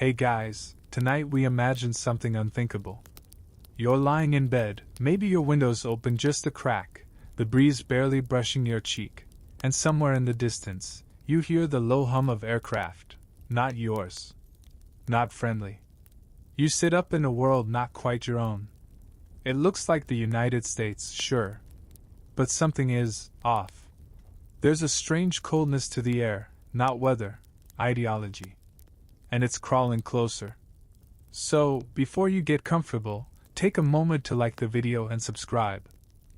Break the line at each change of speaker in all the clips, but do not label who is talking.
Hey guys, tonight we imagine something unthinkable. You're lying in bed, maybe your window's open just a crack, the breeze barely brushing your cheek, and somewhere in the distance, you hear the low hum of aircraft, not yours. Not friendly. You sit up in a world not quite your own. It looks like the United States, sure. But something is off. There's a strange coldness to the air, not weather, ideology. And it's crawling closer. So, before you get comfortable, take a moment to like the video and subscribe.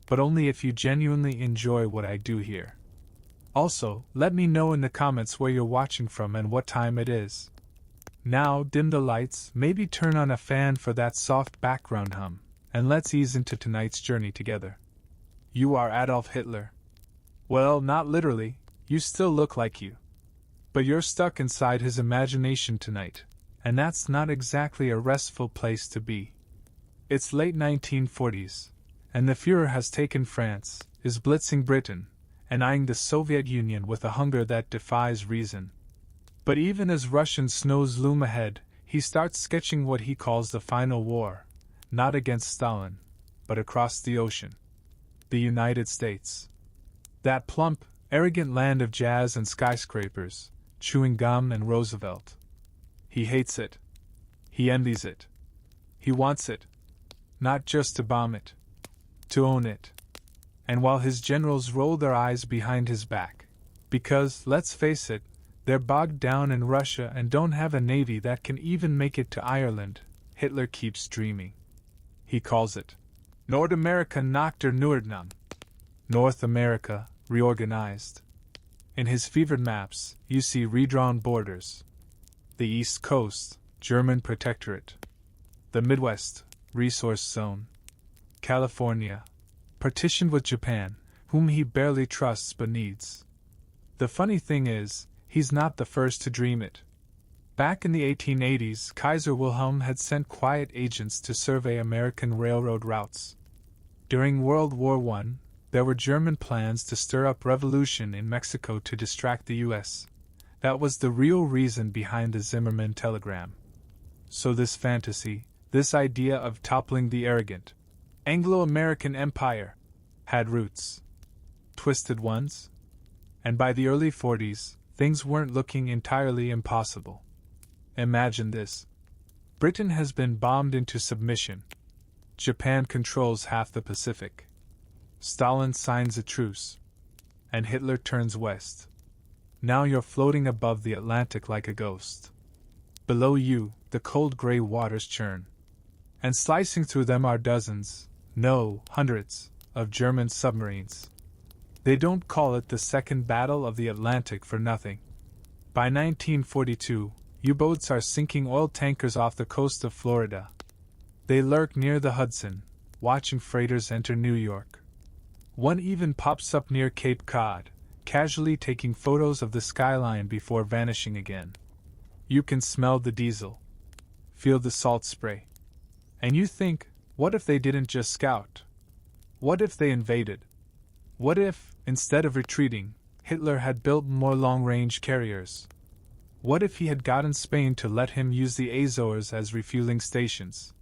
But only if you genuinely enjoy what I do here. Also, let me know in the comments where you're watching from and what time it is. Now, dim the lights, maybe turn on a fan for that soft background hum, and let's ease into tonight's journey together. You are Adolf Hitler. Well, not literally, you still look like you. But you're stuck inside his imagination tonight, and that's not exactly a restful place to be. It's late 1940s, and the Führer has taken France, is blitzing Britain, and eyeing the Soviet Union with a hunger that defies reason. But even as Russian snows loom ahead, he starts sketching what he calls the final war, not against Stalin, but across the ocean. The United States. That plump, arrogant land of jazz and skyscrapers, chewing gum and Roosevelt. He hates it. He envies it. He wants it. Not just to bomb it. To own it. And while his generals roll their eyes behind his back, because, let's face it, they're bogged down in Russia and don't have a navy that can even make it to Ireland, Hitler keeps dreaming. He calls it Nordamerika nach der Nordnam. North America, reorganized. In his fevered maps, you see redrawn borders. The East Coast, German Protectorate. The Midwest, Resource Zone. California, partitioned with Japan, whom he barely trusts but needs. The funny thing is, he's not the first to dream it. Back in the 1880s, Kaiser Wilhelm had sent quiet agents to survey American railroad routes. During World War I, there were German plans to stir up revolution in Mexico to distract the U.S. That was the real reason behind the Zimmermann telegram. So this fantasy, this idea of toppling the arrogant Anglo-American empire, had roots. Twisted ones. And by the early 40s, things weren't looking entirely impossible. Imagine this. Britain has been bombed into submission. Japan controls half the Pacific. Stalin signs a truce. And Hitler turns west. Now you're floating above the Atlantic like a ghost. Below you, the cold gray waters churn. And slicing through them are dozens, no, hundreds, of German submarines. They don't call it the Second Battle of the Atlantic for nothing. By 1942, U-boats are sinking oil tankers off the coast of Florida. They lurk near the Hudson, watching freighters enter New York. One even pops up near Cape Cod, casually taking photos of the skyline before vanishing again. You can smell the diesel. Feel the salt spray. And you think, what if they didn't just scout? What if they invaded? What if, instead of retreating, Hitler had built more long-range carriers? What if he had gotten Spain to let him use the Azores as refueling stations?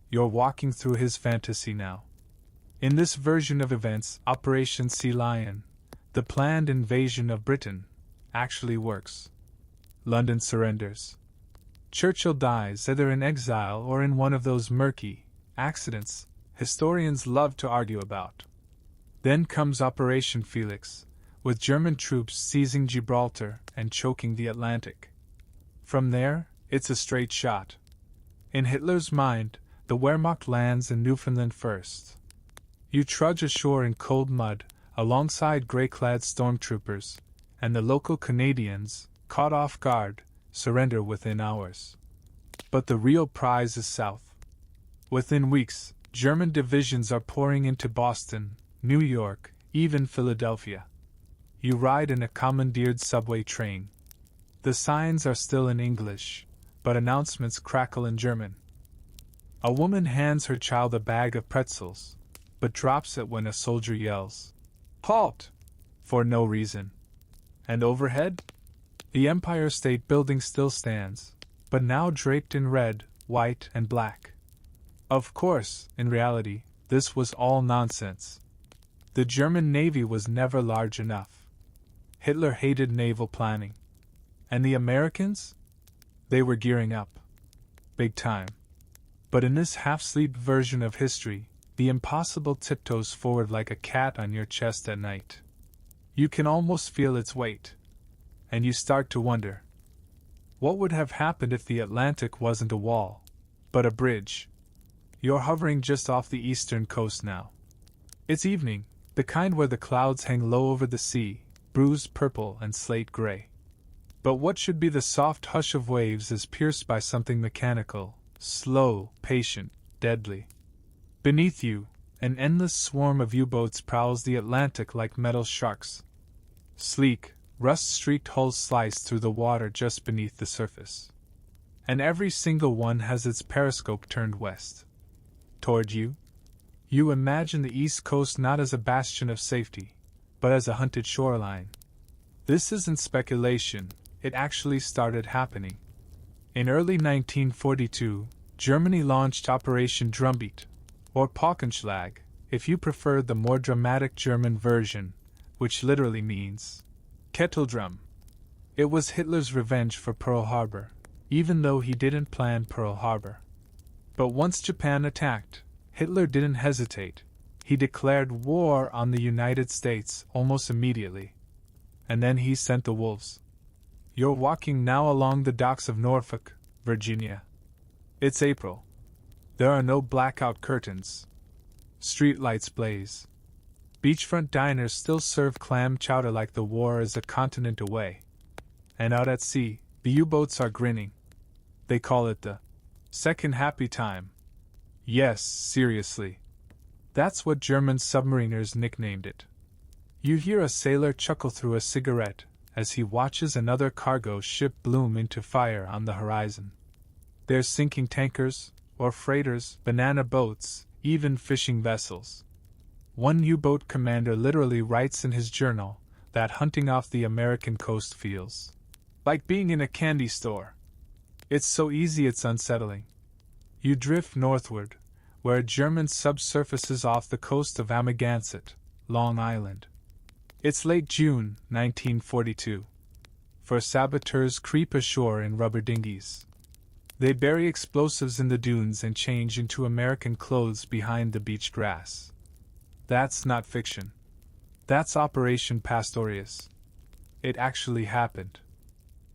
You're walking through his fantasy now. In this version of events, Operation Sea Lion, the planned invasion of Britain, actually works. London surrenders. Churchill dies either in exile or in one of those murky accidents historians love to argue about. Then comes Operation Felix, with German troops seizing Gibraltar and choking the Atlantic. From there, it's a straight shot. In Hitler's mind, the Wehrmacht lands in Newfoundland first. You trudge ashore in cold mud, alongside grey-clad stormtroopers, and the local Canadians, caught off guard, surrender within hours. But the real prize is south. Within weeks, German divisions are pouring into Boston, New York, even Philadelphia. You ride in a commandeered subway train. The signs are still in English, but announcements crackle in German. A woman hands her child a bag of pretzels, but drops it when a soldier yells, "Halt!" for no reason. And overhead? The Empire State Building still stands, but now draped in red, white, and black. Of course, in reality, this was all nonsense. The German Navy was never large enough. Hitler hated naval planning. And the Americans? They were gearing up. Big time. But in this half-sleep version of history, the impossible tiptoes forward like a cat on your chest at night. You can almost feel its weight. And you start to wonder. What would have happened if the Atlantic wasn't a wall, but a bridge? You're hovering just off the eastern coast now. It's evening, the kind where the clouds hang low over the sea, bruised purple and slate gray. But what should be the soft hush of waves is pierced by something mechanical, slow, patient, deadly. Beneath you, an endless swarm of U-boats prowls the Atlantic like metal sharks. Sleek, rust-streaked hulls slice through the water just beneath the surface. And every single one has its periscope turned west. Toward you. You imagine the East Coast not as a bastion of safety, but as a hunted shoreline. This isn't speculation, it actually started happening. In early 1942, Germany launched Operation Drumbeat, or Paukenschlag, if you prefer the more dramatic German version, which literally means kettle drum. It was Hitler's revenge for Pearl Harbor, even though he didn't plan Pearl Harbor. But once Japan attacked, Hitler didn't hesitate. He declared war on the United States almost immediately. And then he sent the wolves. You're walking now along the docks of Norfolk, Virginia. It's April. There are no blackout curtains. Streetlights blaze. Beachfront diners still serve clam chowder like the war is a continent away. And out at sea, the U-boats are grinning. They call it the second happy time. Yes, seriously. That's what German submariners nicknamed it. You hear a sailor chuckle through a cigarette as he watches another cargo ship bloom into fire on the horizon. There's sinking tankers, or freighters, banana boats, even fishing vessels. One U-boat commander literally writes in his journal that hunting off the American coast feels like being in a candy store. It's so easy it's unsettling. You drift northward, where a German subsurfaces off the coast of Amagansett, Long Island. It's late June, 1942. For saboteurs creep ashore in rubber dinghies. They bury explosives in the dunes and change into American clothes behind the beach grass. That's not fiction. That's Operation Pastorius. It actually happened.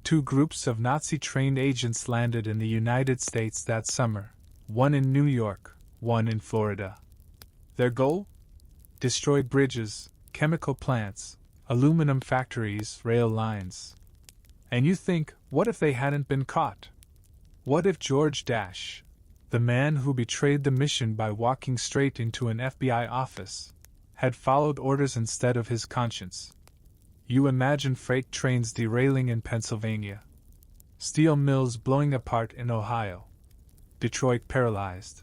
2 groups of Nazi-trained agents landed in the United States that summer, one in New York, one in Florida. Their goal? Destroy bridges, chemical plants, aluminum factories, rail lines. And you think, what if they hadn't been caught? What if George Dash, the man who betrayed the mission by walking straight into an FBI office, had followed orders instead of his conscience? You imagine freight trains derailing in Pennsylvania, steel mills blowing apart in Ohio, Detroit paralyzed.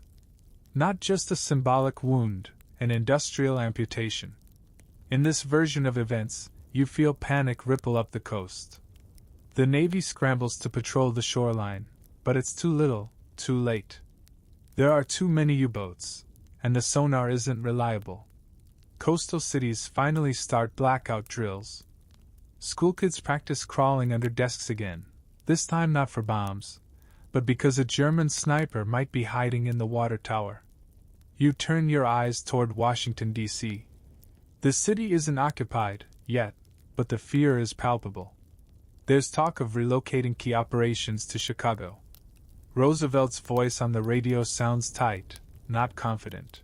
Not just a symbolic wound, an industrial amputation. In this version of events, you feel panic ripple up the coast. The Navy scrambles to patrol the shoreline, but it's too little, too late. There are too many U-boats, and the sonar isn't reliable. Coastal cities finally start blackout drills. Schoolkids practice crawling under desks again, this time not for bombs, but because a German sniper might be hiding in the water tower. You turn your eyes toward Washington, D.C. The city isn't occupied, yet, but the fear is palpable. There's talk of relocating key operations to Chicago. Roosevelt's voice on the radio sounds tight, not confident.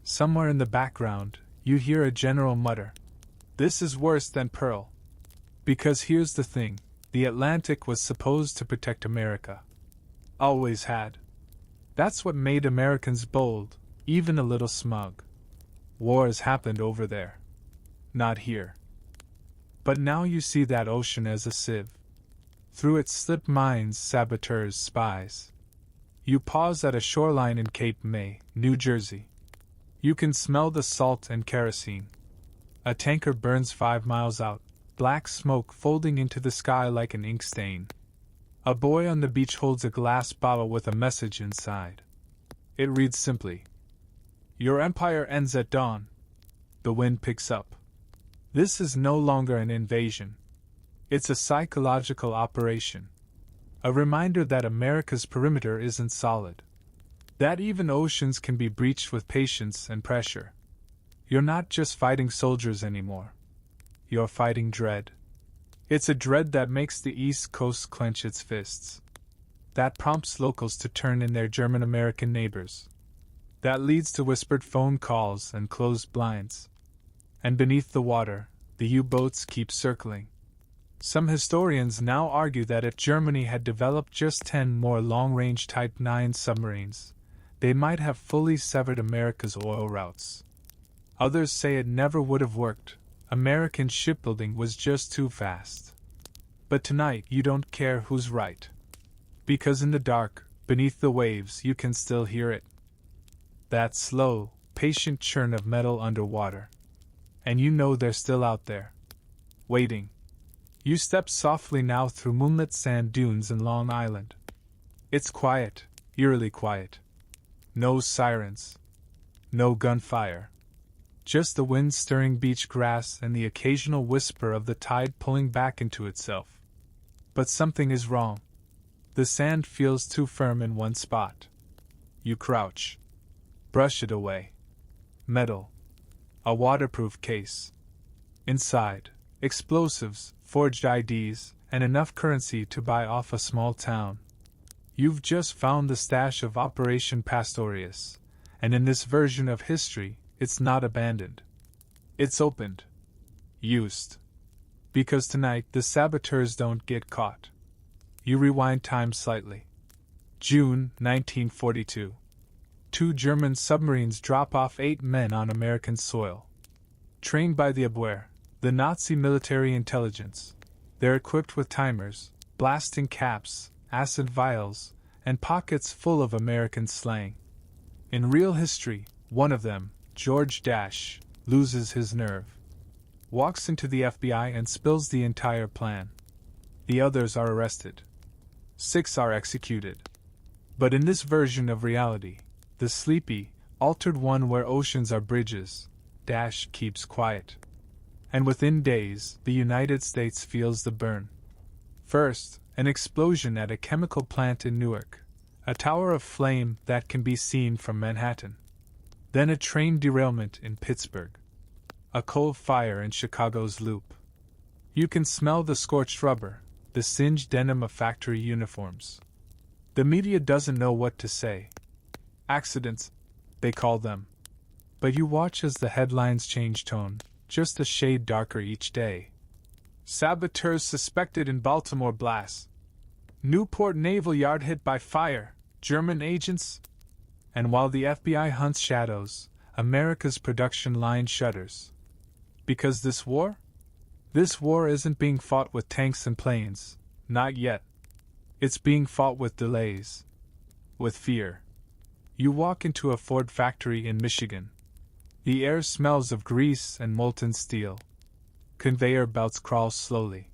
Somewhere in the background, you hear a general mutter, "This is worse than Pearl." Because here's the thing, the Atlantic was supposed to protect America. Always had. That's what made Americans bold, even a little smug. Wars happened over there. Not here. But now you see that ocean as a sieve. Through it slip mines, saboteurs, spies. You pause at a shoreline in Cape May, New Jersey. You can smell the salt and kerosene. A tanker burns 5 miles out, black smoke folding into the sky like an ink stain. A boy on the beach holds a glass bottle with a message inside. It reads simply, "Your empire ends at dawn." The wind picks up. This is no longer an invasion. It's a psychological operation. A reminder that America's perimeter isn't solid. That even oceans can be breached with patience and pressure. You're not just fighting soldiers anymore. You're fighting dread. It's a dread that makes the East Coast clench its fists. That prompts locals to turn in their German-American neighbors. That leads to whispered phone calls and closed blinds. And beneath the water, the U-boats keep circling. Some historians now argue that if Germany had developed just 10 more long-range Type 9 submarines, they might have fully severed America's oil routes. Others say it never would have worked. American shipbuilding was just too fast. But tonight you don't care who's right. Because in the dark, beneath the waves, you can still hear it. That slow, patient churn of metal underwater. And you know they're still out there. Waiting. You step softly now through moonlit sand dunes in Long Island. It's quiet, eerily quiet. No sirens. No gunfire. Just the wind stirring beach grass and the occasional whisper of the tide pulling back into itself. But something is wrong. The sand feels too firm in one spot. You crouch. Brush it away. Metal. A waterproof case. Inside, explosives, forged IDs, and enough currency to buy off a small town. You've just found the stash of Operation Pastorius, and in this version of history, it's not abandoned. It's opened. Used. Because tonight the saboteurs don't get caught. You rewind time slightly. June 1942. 2 German submarines drop off 8 men on American soil. Trained by the Abwehr, the Nazi military intelligence. They're equipped with timers, blasting caps, acid vials, and pockets full of American slang. In real history, one of them, George Dash, loses his nerve. Walks into the FBI and spills the entire plan. The others are arrested. 6 are executed. But in this version of reality, the sleepy, altered one where oceans are bridges, Dash keeps quiet. And within days, the United States feels the burn. First, an explosion at a chemical plant in Newark, a tower of flame that can be seen from Manhattan. Then a train derailment in Pittsburgh. A coal fire in Chicago's Loop. You can smell the scorched rubber, the singed denim of factory uniforms. The media doesn't know what to say. Accidents, they call them. But you watch as the headlines change tone, just a shade darker each day. Saboteurs suspected in Baltimore blast. Newport Naval Yard hit by fire, German agents. And while the FBI hunts shadows, America's production line shudders. Because this war? This war isn't being fought with tanks and planes, not yet. It's being fought with delays. With fear. You walk into a Ford factory in Michigan. The air smells of grease and molten steel. Conveyor belts crawl slowly.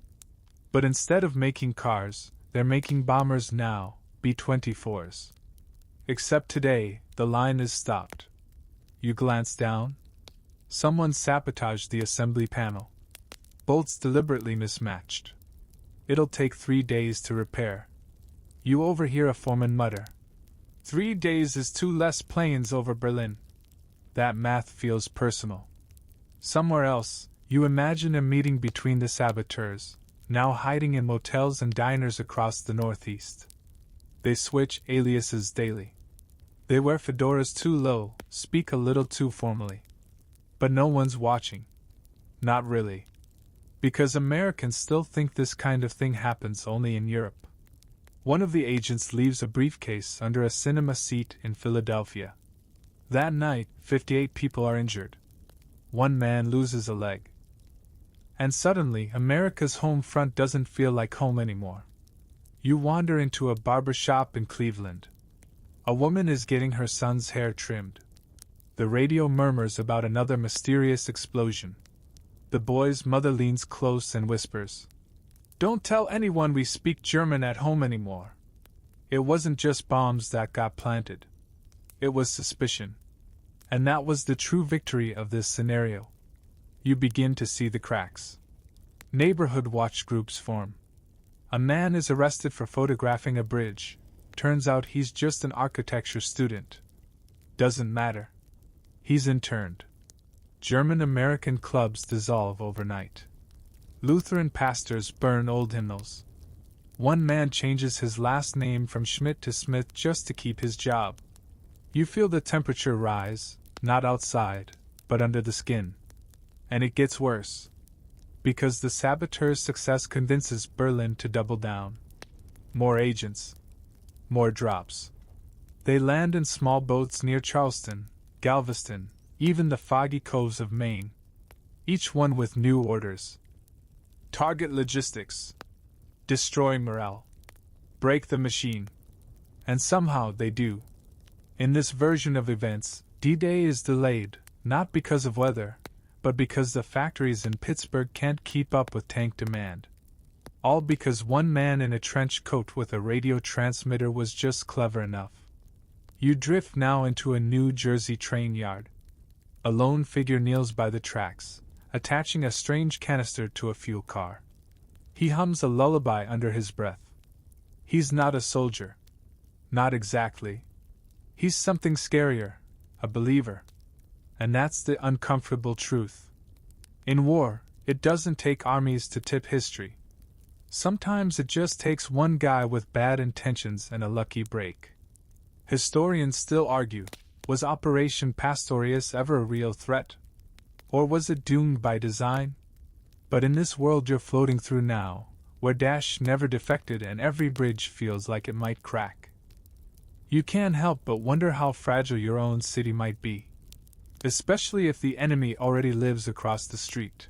But instead of making cars, they're making bombers now, B-24s. Except today, the line is stopped. You glance down. Someone sabotaged the assembly panel. Bolts deliberately mismatched. It'll take 3 days to repair. You overhear a foreman mutter. 3 days is 2 less planes over Berlin. That math feels personal. Somewhere else, you imagine a meeting between the saboteurs, now hiding in motels and diners across the Northeast. They switch aliases daily. They wear fedoras too low, speak a little too formally. But no one's watching. Not really. Because Americans still think this kind of thing happens only in Europe. One of the agents leaves a briefcase under a cinema seat in Philadelphia. That night, 58 people are injured. 1 man loses a leg. And suddenly, America's home front doesn't feel like home anymore. You wander into a barber shop in Cleveland. A woman is getting her son's hair trimmed. The radio murmurs about another mysterious explosion. The boy's mother leans close and whispers, Don't tell anyone we speak German at home anymore. It wasn't just bombs that got planted. It was suspicion. And that was the true victory of this scenario. You begin to see the cracks. Neighborhood watch groups form. A man is arrested for photographing a bridge. Turns out he's just an architecture student. Doesn't matter. He's interned. German-American clubs dissolve overnight. Lutheran pastors burn old hymnals. One man changes his last name from Schmidt to Smith just to keep his job. You feel the temperature rise, not outside, but under the skin. And it gets worse. Because the saboteurs' success convinces Berlin to double down. More agents. More drops. They land in small boats near Charleston, Galveston, even the foggy coves of Maine. Each one with new orders. Target logistics. Destroy morale. Break the machine. And somehow they do. In this version of events, D-Day is delayed, not because of weather, but because the factories in Pittsburgh can't keep up with tank demand. All because one man in a trench coat with a radio transmitter was just clever enough. You drift now into a New Jersey train yard. A lone figure kneels by the tracks, attaching a strange canister to a fuel car. He hums a lullaby under his breath. He's not a soldier. Not exactly. He's something scarier, a believer. And that's the uncomfortable truth. In war, it doesn't take armies to tip history. Sometimes it just takes one guy with bad intentions and a lucky break. Historians still argue, was Operation Pastorius ever a real threat? Or was it doomed by design? But in this world you're floating through now, where Daesh never defected and every bridge feels like it might crack, you can't help but wonder how fragile your own city might be. Especially if the enemy already lives across the street.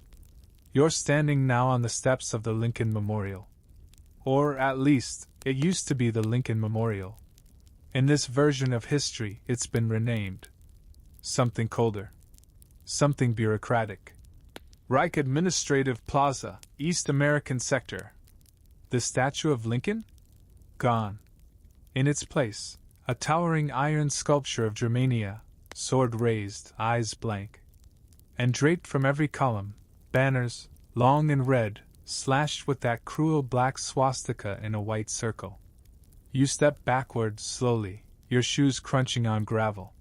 You're standing now on the steps of the Lincoln Memorial. Or, at least, it used to be the Lincoln Memorial. In this version of history, it's been renamed. Something colder. Something bureaucratic. Reich Administrative Plaza, East American Sector. The statue of Lincoln? Gone. In its place, a towering iron sculpture of Germania, sword raised, eyes blank. And draped from every column, banners, long and red, slashed with that cruel black swastika in a white circle. You step backward slowly, your shoes crunching on gravel.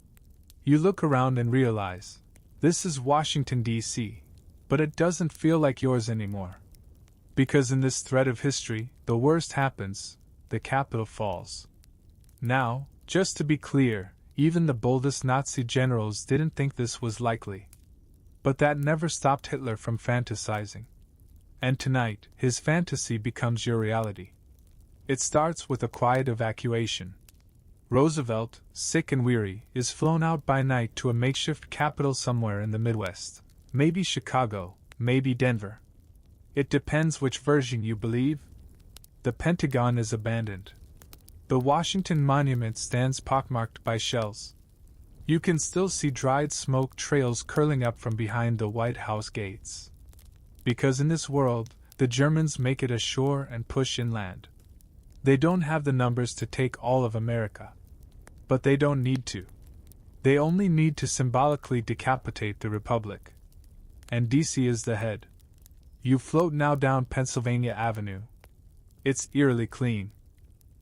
You look around and realize, this is Washington, D.C., but it doesn't feel like yours anymore. Because in this thread of history, the worst happens, the Capitol falls. Now, just to be clear, even the boldest Nazi generals didn't think this was likely. But that never stopped Hitler from fantasizing. And tonight, his fantasy becomes your reality. It starts with a quiet evacuation. Roosevelt, sick and weary, is flown out by night to a makeshift capital somewhere in the Midwest. Maybe Chicago, maybe Denver. It depends which version you believe. The Pentagon is abandoned. The Washington Monument stands pockmarked by shells. You can still see dried smoke trails curling up from behind the White House gates. Because in this world, the Germans make it ashore and push inland. They don't have the numbers to take all of America. But they don't need to. They only need to symbolically decapitate the Republic. And DC is the head. You float now down Pennsylvania Avenue. It's eerily clean.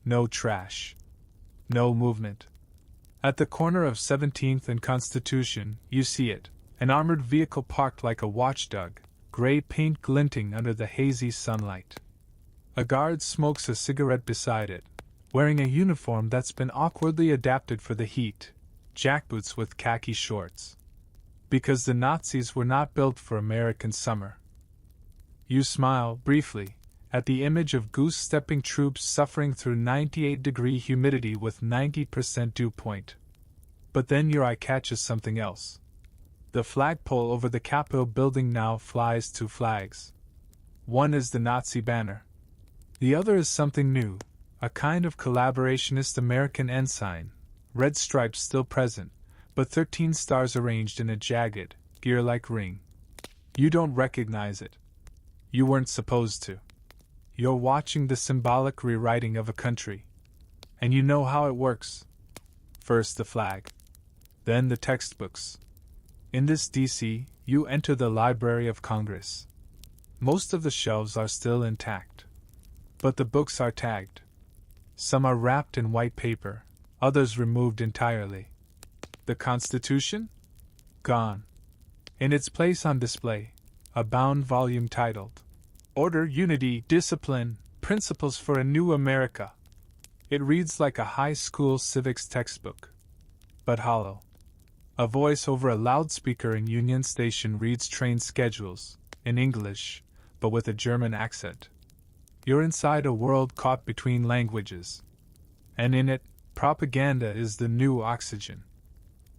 No trash. No movement. At the corner of 17th and Constitution, you see it, an armored vehicle parked like a watchdog, gray paint glinting under the hazy sunlight. A guard smokes a cigarette beside it, wearing a uniform that's been awkwardly adapted for the heat, jackboots with khaki shorts. Because the Nazis were not built for American summer. You smile, briefly, at the image of goose-stepping troops suffering through 98-degree humidity with 90% dew point. But then your eye catches something else. The flagpole over the Capitol building now flies two flags. One is the Nazi banner. The other is something new, a kind of collaborationist American ensign, red stripes still present, but 13 stars arranged in a jagged, gear-like ring. You don't recognize it. You weren't supposed to. You're watching the symbolic rewriting of a country. And you know how it works. First the flag. Then the textbooks. In this DC, you enter the Library of Congress. Most of the shelves are still intact. But the books are tagged. Some are wrapped in white paper, others removed entirely. The Constitution? Gone. In its place on display, a bound volume titled, Order, Unity, Discipline, Principles for a New America. It reads like a high school civics textbook, but hollow. A voice over a loudspeaker in Union Station reads train schedules, in English, but with a German accent. You're inside a world caught between languages. And in it, propaganda is the new oxygen.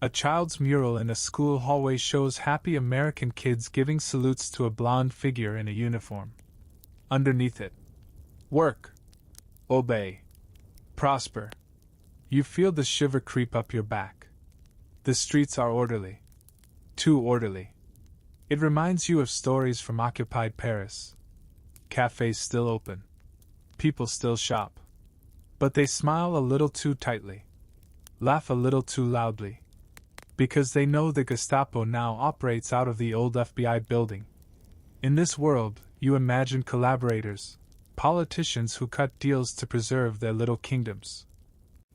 A child's mural in a school hallway shows happy American kids giving salutes to a blonde figure in a uniform. Underneath it, work, obey, prosper. You feel the shiver creep up your back. The streets are orderly. Too orderly. It reminds you of stories from occupied Paris. Cafes still open. People still shop. But they smile a little too tightly. Laugh a little too loudly. Because they know the Gestapo now operates out of the old FBI building. In this world, you imagine collaborators, politicians who cut deals to preserve their little kingdoms,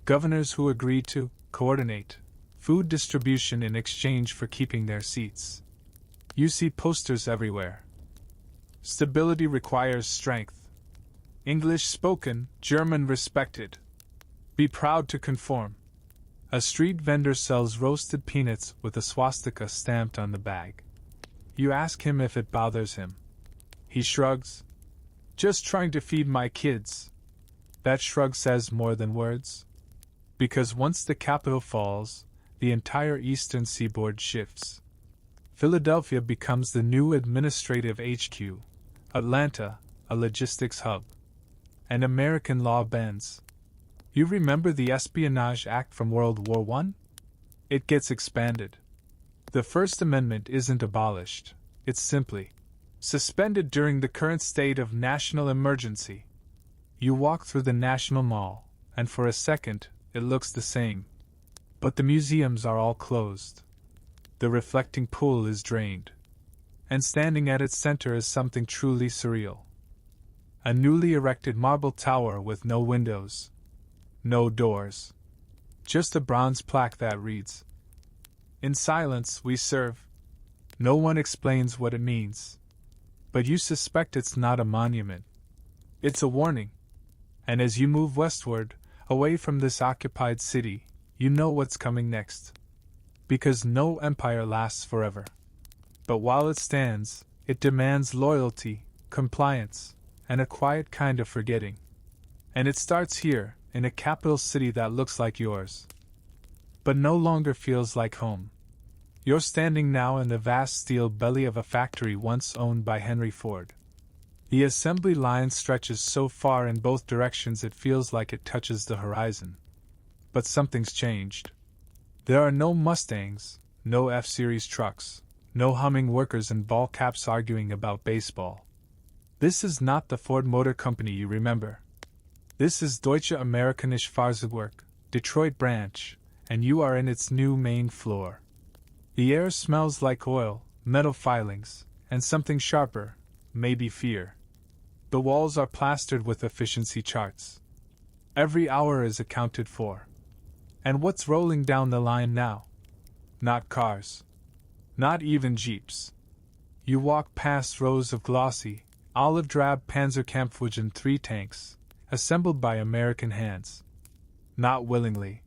governors who agree to coordinate food distribution in exchange for keeping their seats. You see posters everywhere. Stability requires strength. English spoken, German respected. Be proud to conform. A street vendor sells roasted peanuts with a swastika stamped on the bag. You ask him if it bothers him. He shrugs. Just trying to feed my kids. That shrug says more than words. Because once the capital falls, the entire eastern seaboard shifts. Philadelphia becomes the new administrative HQ, Atlanta, a logistics hub. And American law bends. You remember the Espionage Act from World War I? It gets expanded. The First Amendment isn't abolished, it's simply suspended during the current state of national emergency. You walk through the National Mall, and for a second, it looks the same. But the museums are all closed. The reflecting pool is drained. And standing at its center is something truly surreal. A newly erected marble tower with no windows. No doors. Just a bronze plaque that reads, In silence we serve. No one explains what it means. But you suspect it's not a monument. It's a warning. And as you move westward, away from this occupied city, you know what's coming next. Because no empire lasts forever. But while it stands, it demands loyalty, compliance, and a quiet kind of forgetting. And it starts here, in a capital city that looks like yours, but no longer feels like home. You're standing now in the vast steel belly of a factory once owned by Henry Ford. The assembly line stretches so far in both directions it feels like it touches the horizon. But something's changed. There are no Mustangs, no F-Series trucks, no humming workers in ball caps arguing about baseball. This is not the Ford Motor Company you remember. This is Deutsche Amerikanische Fahrzeugwerk, Detroit branch, and you are in its new main floor. The air smells like oil, metal filings, and something sharper, maybe fear. The walls are plastered with efficiency charts. Every hour is accounted for. And what's rolling down the line now? Not cars. Not even jeeps. You walk past rows of glossy, olive-drab Panzerkampfwagen 3 tanks, assembled by American hands. Not willingly.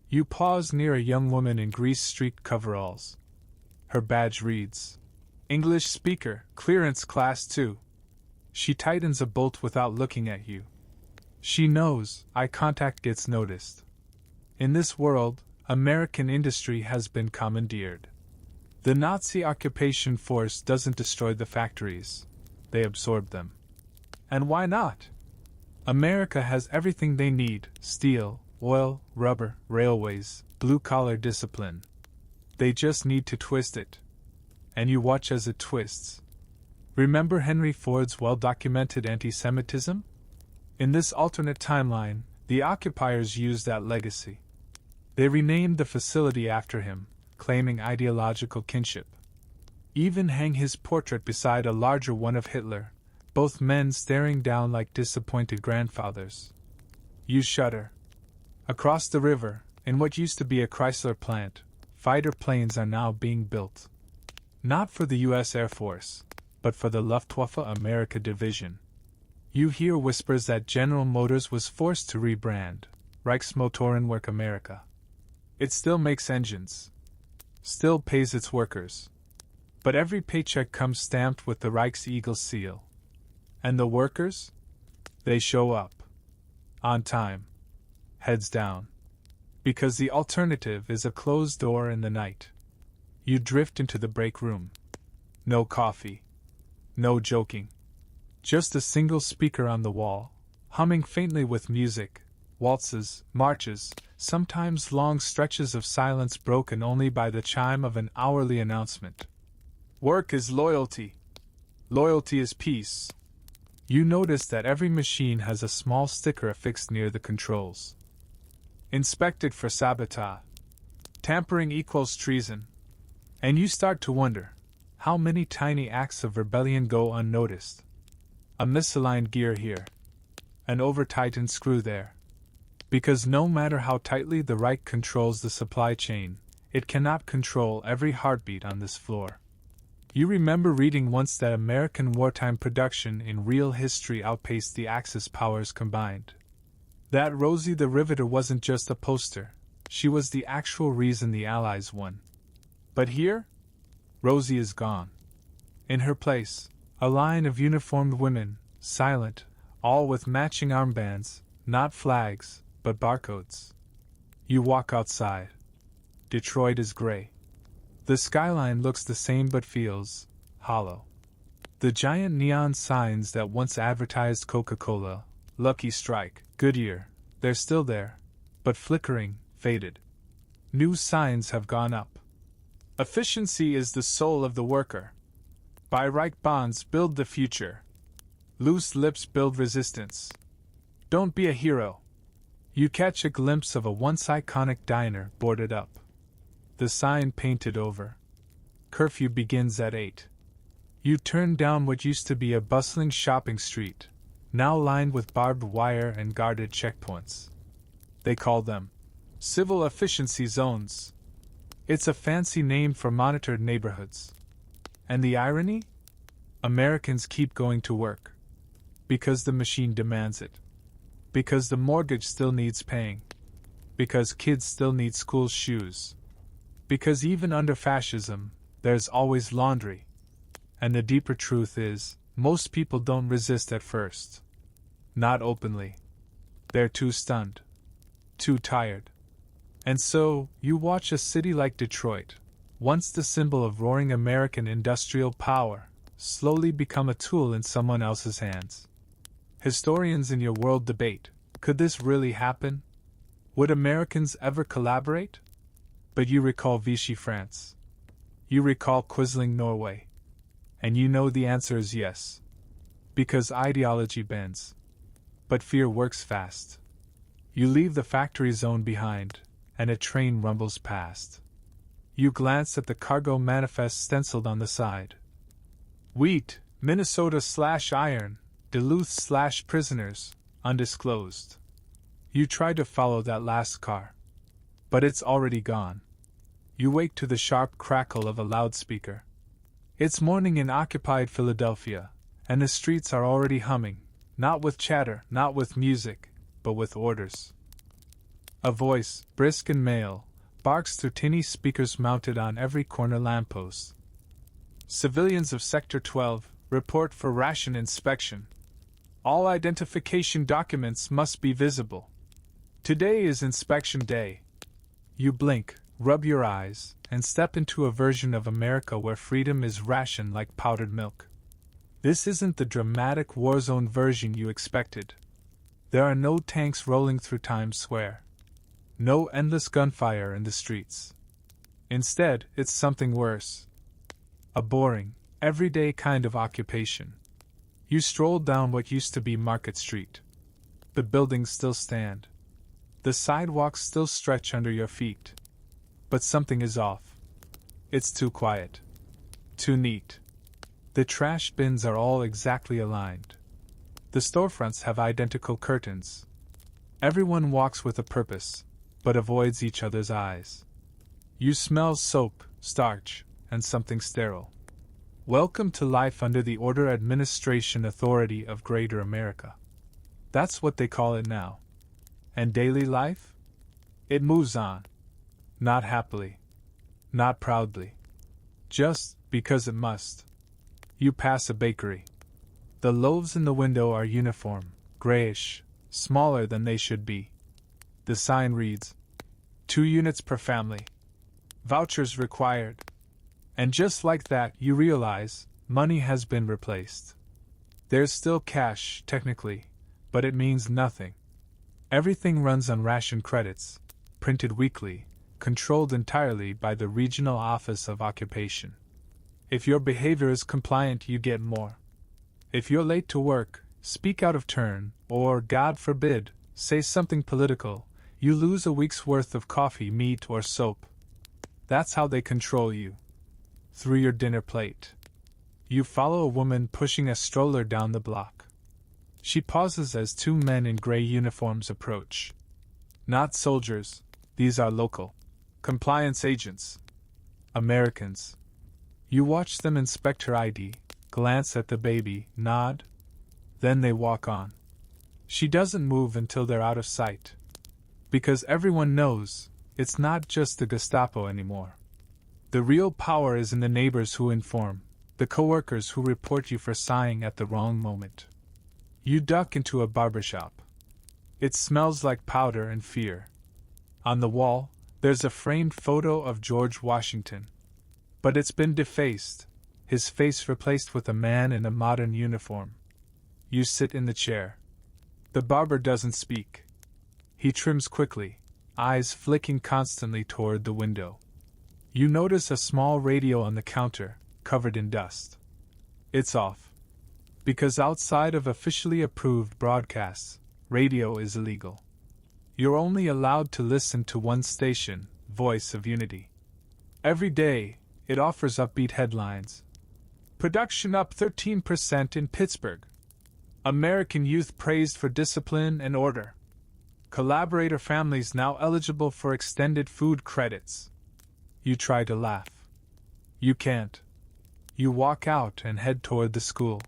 You pause near a young woman in grease-streaked coveralls. Her badge reads, English speaker, clearance class 2. She tightens a bolt without looking at you. She knows eye contact gets noticed. In this world, American industry has been commandeered. The Nazi occupation force doesn't destroy the factories. They absorb them. And why not? America has everything they need: steel, oil, rubber, railways, blue-collar discipline. They just need to twist it. And you watch as it twists. Remember Henry Ford's well-documented anti-Semitism? In this alternate timeline, the occupiers used that legacy. They renamed the facility after him, claiming ideological kinship. Even hang his portrait beside a larger one of Hitler, both men staring down like disappointed grandfathers. You shudder. Across the river, in what used to be a Chrysler plant, fighter planes are now being built. Not for the U.S. Air Force, but for the Luftwaffe America Division. You hear whispers that General Motors was forced to rebrand Reichsmotorenwerk America. It still makes engines, still pays its workers. But every paycheck comes stamped with the Reichseagle seal. And the workers? They show up. On time. Heads down. Because the alternative is a closed door in the night. You drift into the break room. No coffee. No joking. Just a single speaker on the wall, humming faintly with music, waltzes, marches, sometimes long stretches of silence broken only by the chime of an hourly announcement. Work is loyalty. Loyalty is peace. You notice that every machine has a small sticker affixed near the controls. Inspected for sabotage. Tampering equals treason. And you start to wonder, how many tiny acts of rebellion go unnoticed? A misaligned gear here. An over-tightened screw there. Because no matter how tightly the Reich controls the supply chain, it cannot control every heartbeat on this floor. You remember reading once that American wartime production in real history outpaced the Axis powers combined. That Rosie the Riveter wasn't just a poster, she was the actual reason the Allies won. But here, Rosie is gone. In her place, a line of uniformed women, silent, all with matching armbands, not flags, but barcodes. You walk outside. Detroit is gray. The skyline looks the same but feels hollow. The giant neon signs that once advertised Coca-Cola, Lucky Strike, Goodyear, they're still there, but flickering, faded. New signs have gone up. Efficiency is the soul of the worker. Buy Reich bonds, build the future. Loose lips build resistance. Don't be a hero. You catch a glimpse of a once iconic diner boarded up. The sign painted over. Curfew begins at 8. You turn down what used to be a bustling shopping street, now lined with barbed wire and guarded checkpoints. They call them civil efficiency zones. It's a fancy name for monitored neighborhoods. And the irony? Americans keep going to work. Because the machine demands it. Because the mortgage still needs paying. Because kids still need school shoes. Because even under fascism, there's always laundry. And the deeper truth is, most people don't resist at first. Not openly. They're too stunned. Too tired. And so, you watch a city like Detroit, once the symbol of roaring American industrial power, slowly become a tool in someone else's hands. Historians in your world debate, could this really happen? Would Americans ever collaborate? But you recall Vichy France. You recall Quisling Norway. And you know the answer is yes. Because ideology bends. But fear works fast. You leave the factory zone behind, and a train rumbles past. You glance at the cargo manifest stenciled on the side. Wheat, Minnesota/iron, Duluth/prisoners, undisclosed. You try to follow that last car. But it's already gone. You wake to the sharp crackle of a loudspeaker. It's morning in occupied Philadelphia, and the streets are already humming, not with chatter, not with music, but with orders. A voice, brisk and male, barks through tinny speakers mounted on every corner lamppost. Civilians of Sector 12, report for ration inspection. All identification documents must be visible. Today is inspection day. You blink, rub your eyes, and step into a version of America where freedom is rationed like powdered milk. This isn't the dramatic war-zone version you expected. There are no tanks rolling through Times Square. No endless gunfire in the streets. Instead, it's something worse. A boring, Everyday kind of occupation. You stroll down what used to be Market Street. The buildings still stand. The sidewalks still stretch under your feet. But something is off. It's too quiet. Too neat. The trash bins are all exactly aligned. The storefronts have identical curtains. Everyone walks with a purpose, but avoids each other's eyes. You smell soap, starch, and something sterile. Welcome to life under the Order Administration Authority of Greater America. That's what they call it now. And daily life? It moves on. Not happily. Not proudly. Just because it must. You pass a bakery. The loaves in the window are uniform, grayish, smaller than they should be. The sign reads, 2 units per family. Vouchers required. And just like that, you realize money has been replaced. There's still cash, technically, but it means nothing. Everything runs on ration credits, printed weekly, controlled entirely by the Regional Office of Occupation. If your behavior is compliant, you get more. If you're late to work, speak out of turn, or, God forbid, say something political, you lose a week's worth of coffee, meat, or soap. That's how they control you. Through your dinner plate. You follow a woman pushing a stroller down the block. She pauses as 2 men in gray uniforms approach. Not soldiers, these are local. Compliance agents. Americans. You watch them inspect her ID, glance at the baby, nod. Then they walk on. She doesn't move until they're out of sight. Because everyone knows, it's not just the Gestapo anymore. The real power is in the neighbors who inform, the coworkers who report you for sighing at the wrong moment. You duck into a barbershop. It smells like powder and fear. On the wall, there's a framed photo of George Washington. But it's been defaced, his face replaced with a man in a modern uniform. You sit in the chair. The barber doesn't speak. He trims quickly, eyes flicking constantly toward the window. You notice a small radio on the counter, covered in dust. It's off. Because outside of officially approved broadcasts, radio is illegal. You're only allowed to listen to one station, Voice of Unity. Every day, it offers upbeat headlines. Production up 13% in Pittsburgh. American youth praised for discipline and order. Collaborator families now eligible for extended food credits. You try to laugh. You can't. You walk out and head toward the school.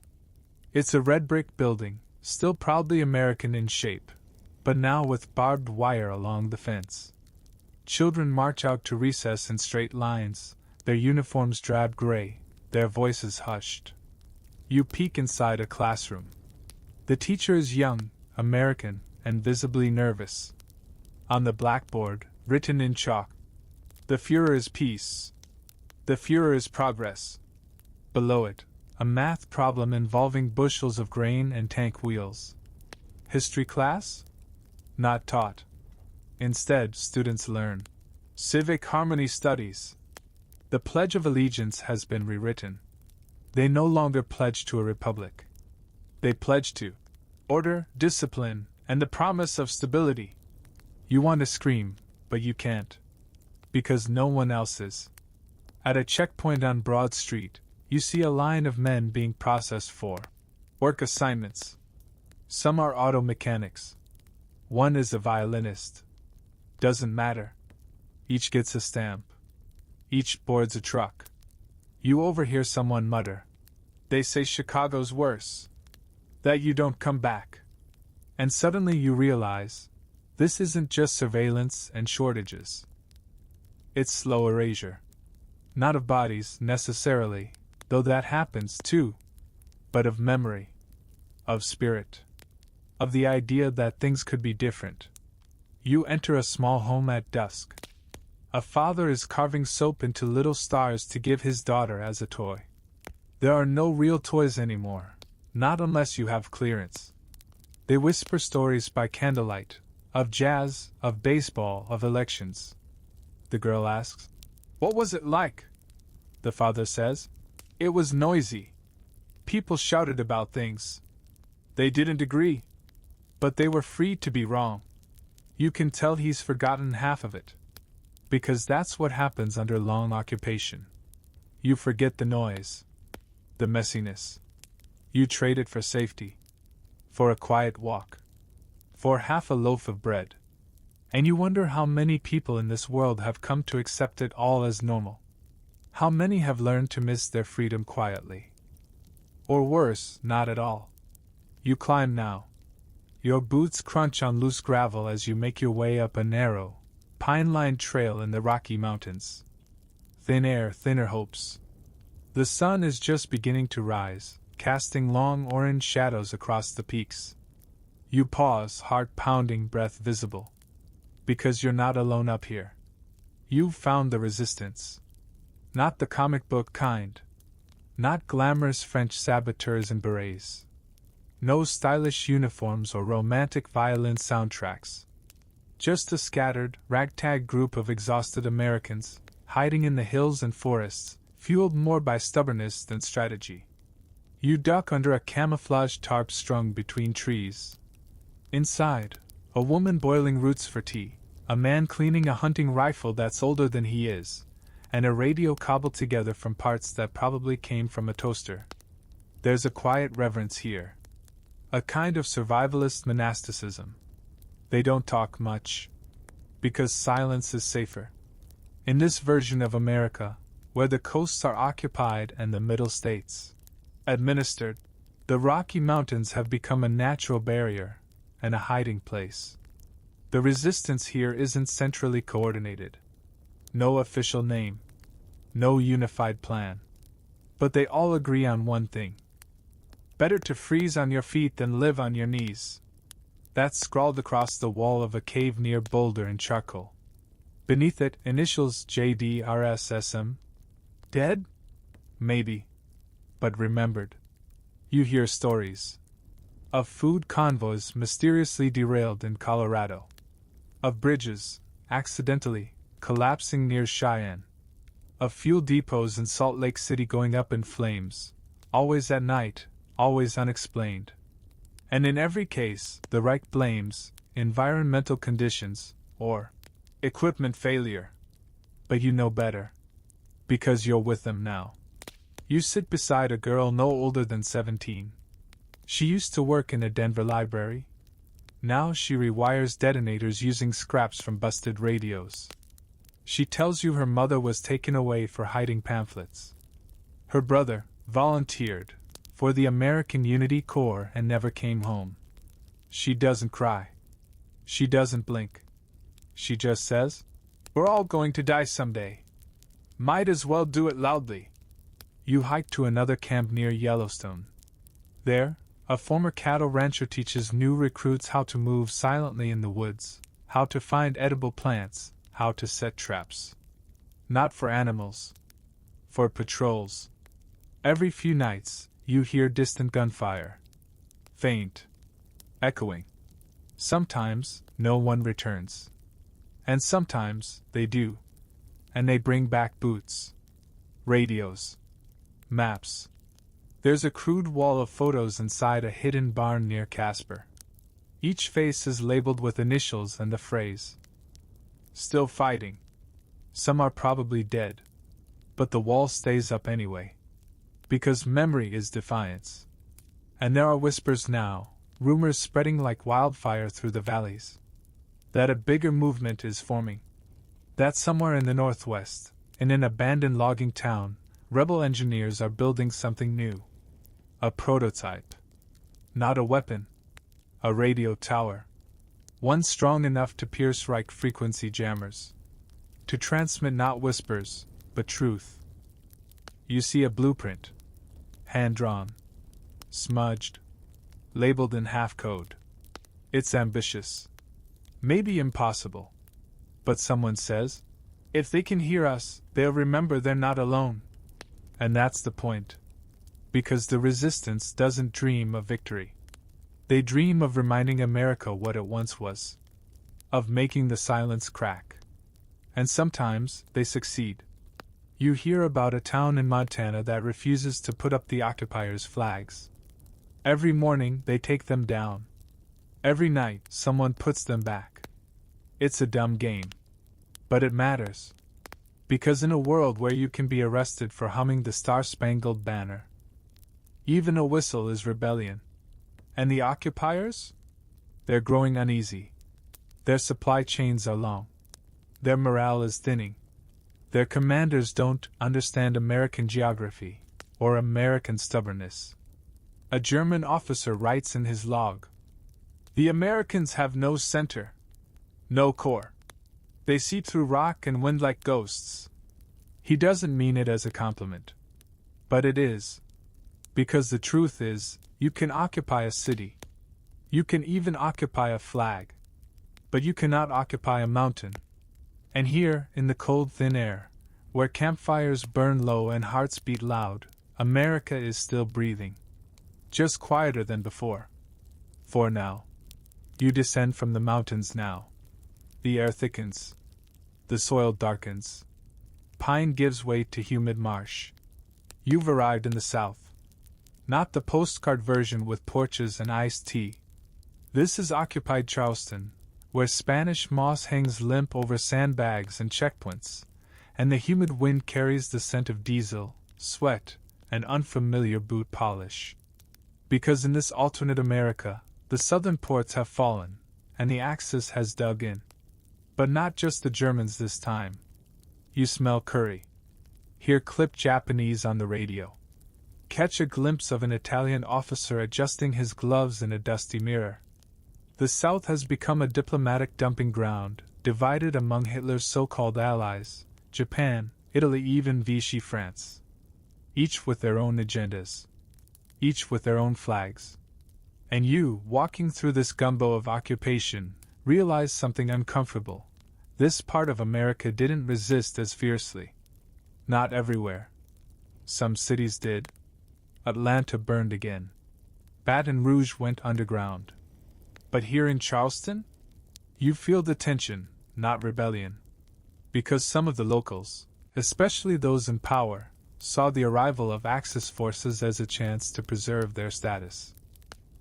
It's a red brick building, still proudly American in shape, but now with barbed wire along the fence. Children march out to recess in straight lines, their uniforms drab gray, their voices hushed. You peek inside a classroom. The teacher is young, American, and visibly nervous. On the blackboard, written in chalk, "The Führer is peace. The Führer is progress." Below it, a math problem involving bushels of grain and tank wheels. History class? Not taught. Instead, students learn. Civic harmony studies. The Pledge of Allegiance has been rewritten. They no longer pledge to a republic. They pledge to order, discipline, and the promise of stability. You want to scream, but you can't. Because no one else is. At a checkpoint on Broad Street, you see a line of men being processed for work assignments. Some are auto mechanics. One is a violinist. Doesn't matter. Each gets a stamp. Each boards a truck. You overhear someone mutter. They say Chicago's worse. That you don't come back. And suddenly you realize, this isn't just surveillance and shortages. It's slow erasure. Not of bodies, necessarily, though that happens too, but of memory, of spirit, of the idea that things could be different. You enter a small home at dusk. A father is carving soap into little stars to give his daughter as a toy. There are no real toys anymore, not unless you have clearance. They whisper stories by candlelight, of jazz, of baseball, of elections. The girl asks, "What was it like?" The father says, It was noisy. People shouted about things. They didn't agree. But they were free to be wrong. You can tell he's forgotten half of it. Because that's what happens under long occupation. You forget the noise, the messiness. You trade it for safety, for a quiet walk, for half a loaf of bread. And you wonder how many people in this world have come to accept it all as normal. How many have learned to miss their freedom quietly. Or worse, not at all. You climb now. Your boots crunch on loose gravel as you make your way up a narrow, pine-lined trail in the Rocky Mountains. Thin air, thinner hopes. The sun is just beginning to rise, casting long orange shadows across the peaks. You pause, heart pounding, breath visible. Because you're not alone up here. You've found the resistance. Not the comic book kind. Not glamorous French saboteurs in berets. No stylish uniforms or romantic violin soundtracks. Just a scattered, ragtag group of exhausted Americans, hiding in the hills and forests, fueled more by stubbornness than strategy. You duck under a camouflage tarp strung between trees. Inside, a woman boiling roots for tea, a man cleaning a hunting rifle that's older than he is, and a radio cobbled together from parts that probably came from a toaster. There's a quiet reverence here. A kind of survivalist monasticism. They don't talk much. Because silence is safer. In this version of America, where the coasts are occupied and the middle states administered, the Rocky Mountains have become a natural barrier and a hiding place. The resistance here isn't centrally coordinated. No official name. No unified plan. But they all agree on one thing. Better to freeze on your feet than live on your knees. That's scrawled across the wall of a cave near Boulder in charcoal. Beneath it, initials JDRSSM. Dead? Maybe. But remembered. You hear stories. Of food convoys mysteriously derailed in Colorado. Of bridges, accidentally, collapsing near Cheyenne. Of fuel depots in Salt Lake City going up in flames, always at night, always unexplained. And in every case, the Reich blames environmental conditions or equipment failure. But you know better. Because you're with them now. You sit beside a girl no older than 17. She used to work in a Denver library. Now she rewires detonators using scraps from busted radios. She tells you her mother was taken away for hiding pamphlets. Her brother volunteered for the American Unity Corps and never came home. She doesn't cry. She doesn't blink. She just says, "We're all going to die someday. Might as well do it loudly." You hike to another camp near Yellowstone. There, a former cattle rancher teaches new recruits how to move silently in the woods, how to find edible plants, how to set traps. Not for animals. For patrols. Every few nights, you hear distant gunfire. Faint. Echoing. Sometimes, no one returns. And sometimes, they do. And they bring back boots. Radios. Maps. There's a crude wall of photos inside a hidden barn near Casper. Each face is labeled with initials and the phrase, "Still fighting." Some are probably dead. But the wall stays up anyway. Because memory is defiance. And there are whispers now, rumors spreading like wildfire through the valleys. That a bigger movement is forming. That somewhere in the northwest, in an abandoned logging town, rebel engineers are building something new. A prototype. Not a weapon. A radio tower. One strong enough to pierce Reich frequency jammers. To transmit not whispers, but truth. You see a blueprint. Hand-drawn. Smudged. Labeled in half-code. It's ambitious. Maybe impossible. But someone says, if they can hear us, they'll remember they're not alone. And that's the point. Because the resistance doesn't dream of victory. They dream of reminding America what it once was. Of making the silence crack. And sometimes, they succeed. You hear about a town in Montana that refuses to put up the occupiers' flags. Every morning they take them down. Every night someone puts them back. It's a dumb game. But it matters. Because in a world where you can be arrested for humming the Star-Spangled Banner, even a whistle is rebellion. And the occupiers? They're growing uneasy. Their supply chains are long. Their morale is thinning. Their commanders don't understand American geography, or American stubbornness. A German officer writes in his log, "The Americans have no center, no core. They see through rock and wind like ghosts." He doesn't mean it as a compliment. But it is. Because the truth is, you can occupy a city. You can even occupy a flag. But you cannot occupy a mountain. And here, in the cold thin air, where campfires burn low and hearts beat loud, America is still breathing. Just quieter than before. For now. You descend from the mountains now. The air thickens. The soil darkens. Pine gives way to humid marsh. You've arrived in the South. Not the postcard version with porches and iced tea. This is occupied Charleston, where Spanish moss hangs limp over sandbags and checkpoints, and the humid wind carries the scent of diesel, sweat, and unfamiliar boot polish. Because in this alternate America, the southern ports have fallen, and the Axis has dug in. But not just the Germans this time. You smell curry. Hear clipped Japanese on the radio. Catch a glimpse of an Italian officer adjusting his gloves in a dusty mirror. The South has become a diplomatic dumping ground, divided among Hitler's so-called allies, Japan, Italy, even Vichy France. Each with their own agendas. Each with their own flags. And you, walking through this gumbo of occupation, realize something uncomfortable. This part of America didn't resist as fiercely. Not everywhere. Some cities did. Atlanta burned again. Baton Rouge went underground. But here in Charleston? You feel the tension, not rebellion. Because some of the locals, especially those in power, saw the arrival of Axis forces as a chance to preserve their status.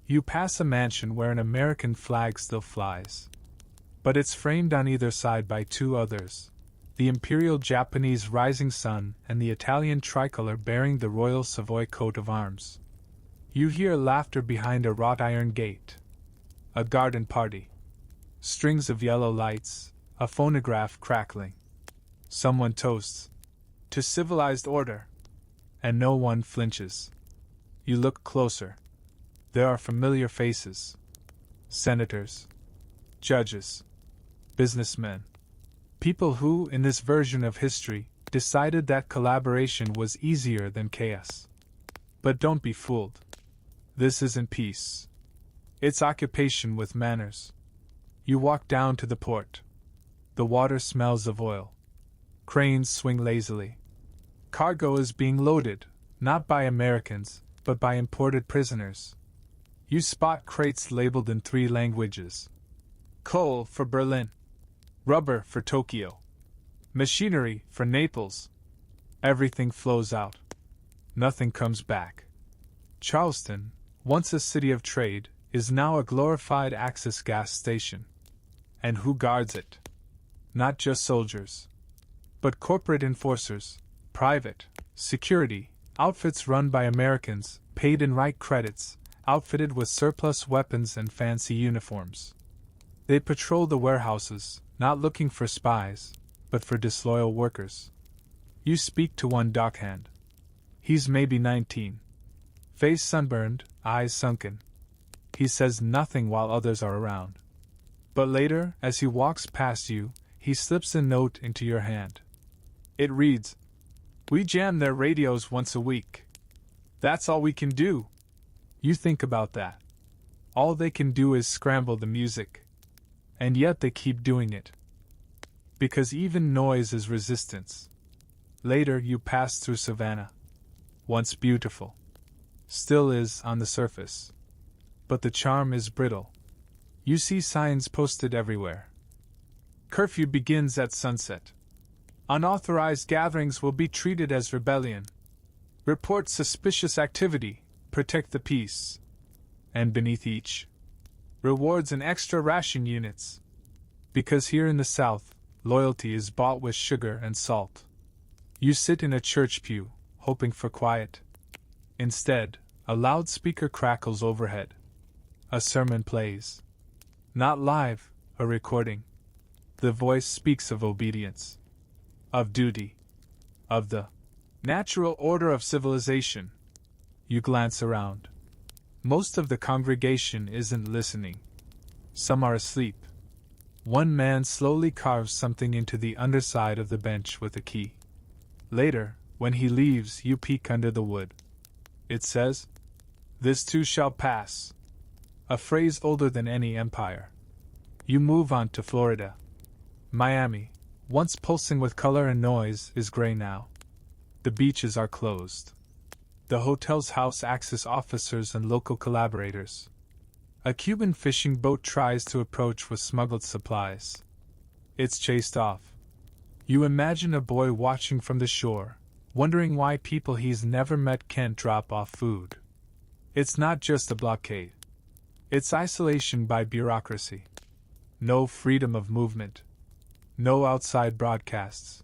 You pass a mansion where an American flag still flies. But it's framed on either side by two others, the Imperial Japanese Rising Sun and the Italian tricolor bearing the Royal Savoy coat of arms. You hear laughter behind a wrought iron gate. A garden party. Strings of yellow lights, a phonograph crackling. Someone toasts. To civilized order. And no one flinches. You look closer. There are familiar faces. Senators. Judges. Businessmen. People who, in this version of history, decided that collaboration was easier than chaos. But don't be fooled. This isn't peace. It's occupation with manners. You walk down to the port. The water smells of oil. Cranes swing lazily. Cargo is being loaded, not by Americans, but by imported prisoners. You spot crates labeled in 3 languages. Coal for Berlin. Rubber for Tokyo. Machinery for Naples. Everything flows out. Nothing comes back. Charleston, once a city of trade, is now a glorified Axis gas station. And who guards it? Not just soldiers. But corporate enforcers, private, security, outfits run by Americans, paid in right credits, outfitted with surplus weapons and fancy uniforms. They patrol the warehouses, not looking for spies, but for disloyal workers. You speak to one dockhand. He's maybe 19. Face sunburned, eyes sunken. He says nothing while others are around. But later, as he walks past you, he slips a note into your hand. It reads, "We jam their radios once a week. That's all we can do." You think about that. All they can do is scramble the music. And yet they keep doing it. Because even noise is resistance. Later you pass through Savannah. Once beautiful. Still is on the surface. But the charm is brittle. You see signs posted everywhere. Curfew begins at sunset. Unauthorized gatherings will be treated as rebellion. Report suspicious activity, protect the peace. And beneath each, rewards and extra ration units. Because here in the South, loyalty is bought with sugar and salt. You sit in a church pew, hoping for quiet. Instead, a loudspeaker crackles overhead. A sermon plays. Not live, a recording. The voice speaks of obedience, of duty, of the natural order of civilization. You glance around. Most of the congregation isn't listening. Some are asleep. One man slowly carves something into the underside of the bench with a key. Later, when he leaves, you peek under the wood. It says, "This too shall pass." A phrase older than any empire. You move on to Florida. Miami, once pulsing with color and noise, is gray now. The beaches are closed. The hotels house Axis officers and local collaborators. A Cuban fishing boat tries to approach with smuggled supplies. It's chased off. You imagine a boy watching from the shore, wondering why people he's never met can't drop off food. It's not just a blockade. It's isolation by bureaucracy. No freedom of movement. No outside broadcasts.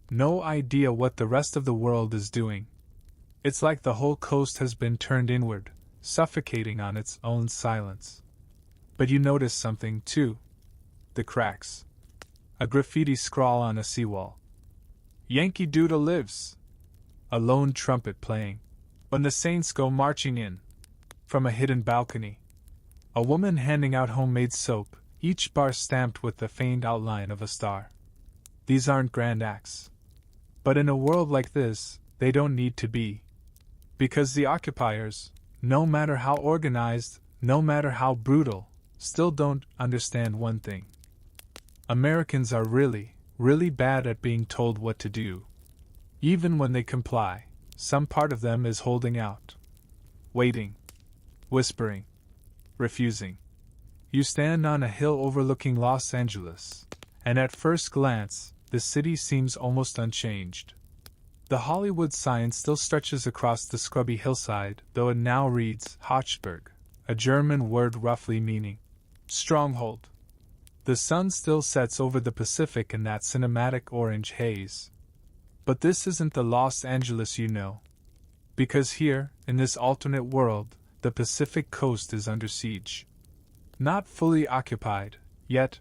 No idea what the rest of the world is doing. It's like the whole coast has been turned inward, suffocating on its own silence. But you notice something, too. The cracks. A graffiti scrawl on a seawall. "Yankee Doodle lives." A lone trumpet playing. When the Saints go marching in. From a hidden balcony. A woman handing out homemade soap, each bar stamped with the faint outline of a star. These aren't grand acts. But in a world like this, they don't need to be. Because the occupiers, no matter how organized, no matter how brutal, still don't understand one thing. Americans are really, really bad at being told what to do. Even when they comply, some part of them is holding out. Waiting. Whispering. Refusing. You stand on a hill overlooking Los Angeles, and at first glance, the city seems almost unchanged. The Hollywood sign still stretches across the scrubby hillside, though it now reads Hochberg, a German word roughly meaning stronghold. The sun still sets over the Pacific in that cinematic orange haze. But this isn't the Los Angeles you know. Because here, in this alternate world, the Pacific coast is under siege. Not fully occupied, yet,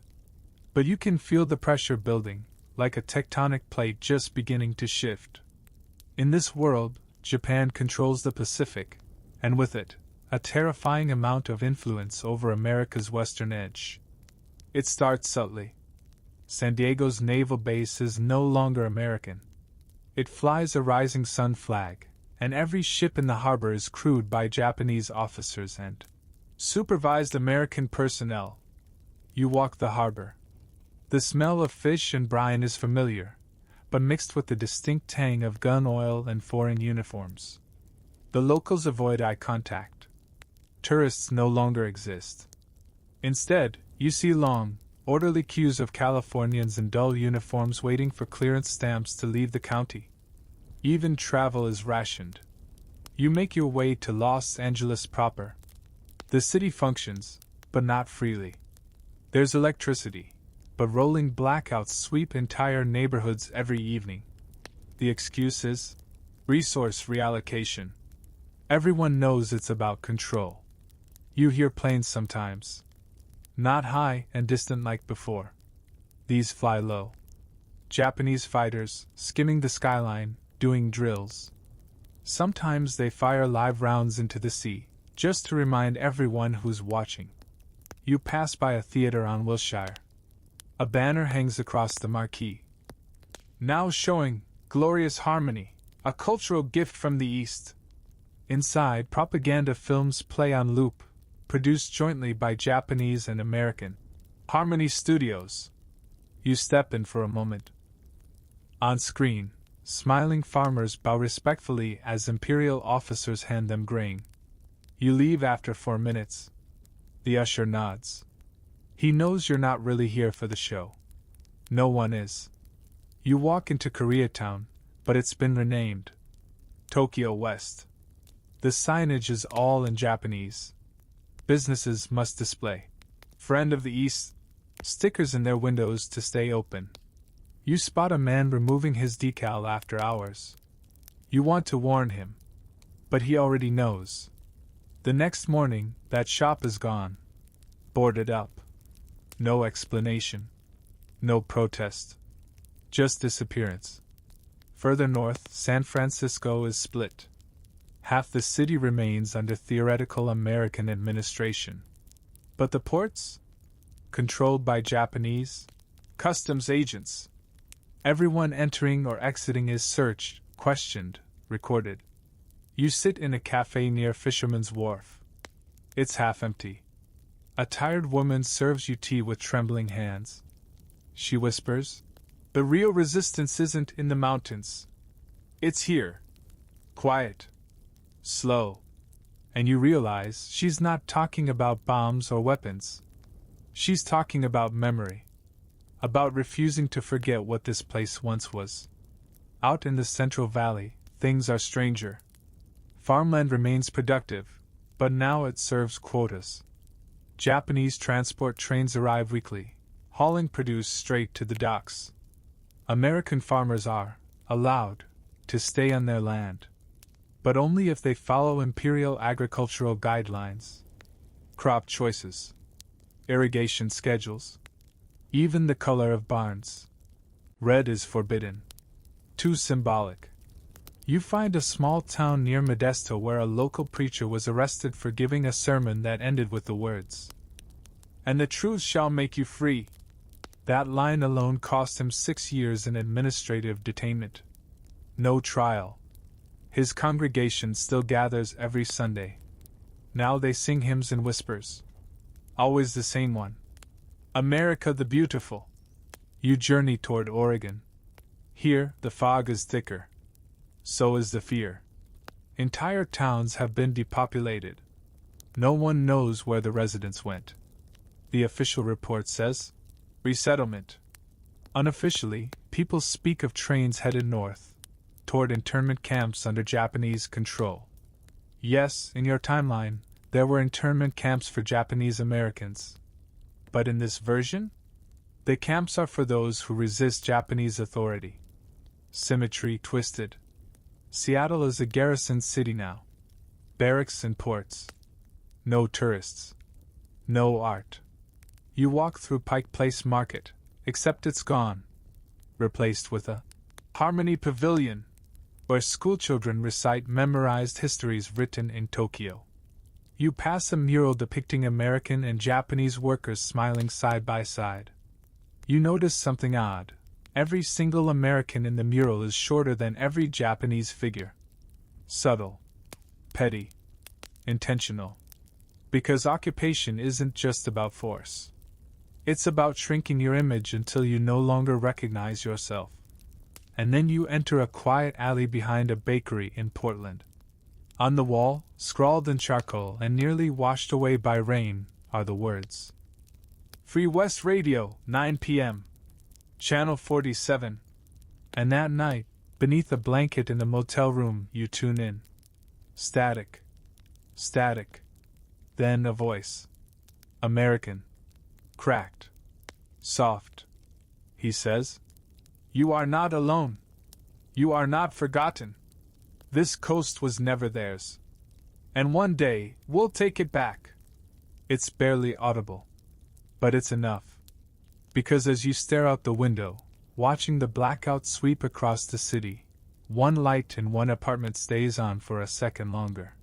but you can feel the pressure building, like a tectonic plate just beginning to shift. In this world, Japan controls the Pacific, and with it, a terrifying amount of influence over America's western edge. It starts subtly. San Diego's naval base is no longer American. It flies a rising sun flag, and every ship in the harbor is crewed by Japanese officers and supervised American personnel. You walk the harbor. The smell of fish and brine is familiar, but mixed with the distinct tang of gun oil and foreign uniforms. The locals avoid eye contact. Tourists no longer exist. Instead, you see long, orderly queues of Californians in dull uniforms waiting for clearance stamps to leave the county. Even travel is rationed. You make your way to Los Angeles proper. The city functions, but not freely. There's electricity, but rolling blackouts sweep entire neighborhoods every evening. The excuse is resource reallocation. Everyone knows it's about control. You hear planes sometimes. Not high and distant like before. These fly low. Japanese fighters, skimming the skyline, doing drills. Sometimes they fire live rounds into the sea, just to remind everyone who's watching. You pass by a theater on Wilshire. A banner hangs across the marquee. Now showing Glorious Harmony, a cultural gift from the East. Inside, propaganda films play on loop, produced jointly by Japanese and American Harmony Studios. You step in for a moment. On screen, smiling farmers bow respectfully as imperial officers hand them grain. You leave after 4 minutes. The usher nods. He knows you're not really here for the show. No one is. You walk into Koreatown, but it's been renamed Tokyo West. The signage is all in Japanese. Businesses must display Friend of the East stickers in their windows to stay open. You spot a man removing his decal after hours. You want to warn him, but he already knows. The next morning, that shop is gone. Boarded up. No explanation. No protest. Just disappearance. Further north, San Francisco is split. Half the city remains under theoretical American administration. But the ports? Controlled by Japanese customs agents. Everyone entering or exiting is searched, questioned, recorded. You sit in a cafe near Fisherman's Wharf. It's half empty. A tired woman serves you tea with trembling hands. She whispers, "The real resistance isn't in the mountains. It's here. Quiet. Slow." And you realize she's not talking about bombs or weapons. She's talking about memory. About refusing to forget what this place once was. Out in the Central Valley, things are stranger. Farmland remains productive, but now it serves quotas. Japanese transport trains arrive weekly, hauling produce straight to the docks. American farmers are allowed to stay on their land, but only if they follow imperial agricultural guidelines. Crop choices, irrigation schedules, even the color of barns. Red is forbidden. Too symbolic. You find a small town near Modesto where a local preacher was arrested for giving a sermon that ended with the words, "And the truth shall make you free." That line alone cost him 6 years in administrative detainment. No trial. His congregation still gathers every Sunday. Now they sing hymns in whispers. Always the same one. America the Beautiful. You journey toward Oregon. Here, the fog is thicker. So is the fear. Entire towns have been depopulated. No one knows where the residents went. The official report says, resettlement. Unofficially, people speak of trains headed north, toward internment camps under Japanese control. Yes, in your timeline, there were internment camps for Japanese Americans. But in this version, the camps are for those who resist Japanese authority. Symmetry twisted. Seattle is a garrison city now. Barracks and ports. No tourists. No art. You walk through Pike Place Market, except it's gone. Replaced with a Harmony Pavilion, where schoolchildren recite memorized histories written in Tokyo. You pass a mural depicting American and Japanese workers smiling side by side. You notice something odd. Every single American in the mural is shorter than every Japanese figure. Subtle. Petty. Intentional. Because occupation isn't just about force. It's about shrinking your image until you no longer recognize yourself. And then you enter a quiet alley behind a bakery in Portland. On the wall, scrawled in charcoal and nearly washed away by rain, are the words, "Free West Radio, 9 p.m. Channel 47. And that night, beneath a blanket in the motel room, you tune in. Static. Static. Then a voice. American. Cracked. Soft. He says, "You are not alone. You are not forgotten. This coast was never theirs. And one day, we'll take it back." It's barely audible. But it's enough. Because as you stare out the window, watching the blackout sweep across the city, one light in one apartment stays on for a second longer.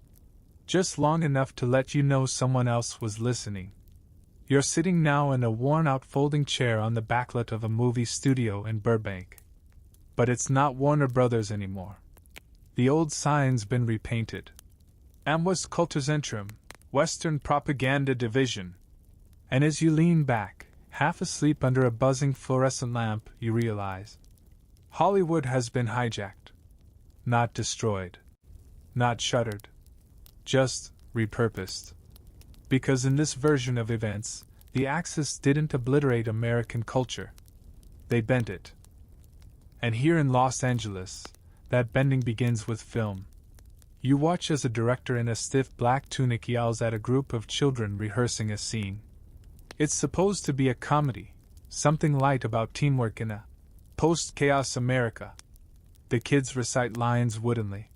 Just long enough to let you know someone else was listening. You're sitting now in a worn-out folding chair on the backlet of a movie studio in Burbank. But it's not Warner Brothers anymore. The old sign's been repainted. Amwes Kulturzentrum, Western Propaganda Division. And as you lean back, half asleep under a buzzing fluorescent lamp, you realize Hollywood has been hijacked. Not destroyed. Not shuttered. Just repurposed. Because in this version of events, the Axis didn't obliterate American culture. They bent it. And here in Los Angeles, that bending begins with film. You watch as a director in a stiff black tunic yells at a group of children rehearsing a scene. It's supposed to be a comedy, something light about teamwork in a post-chaos America. The kids recite lines woodenly.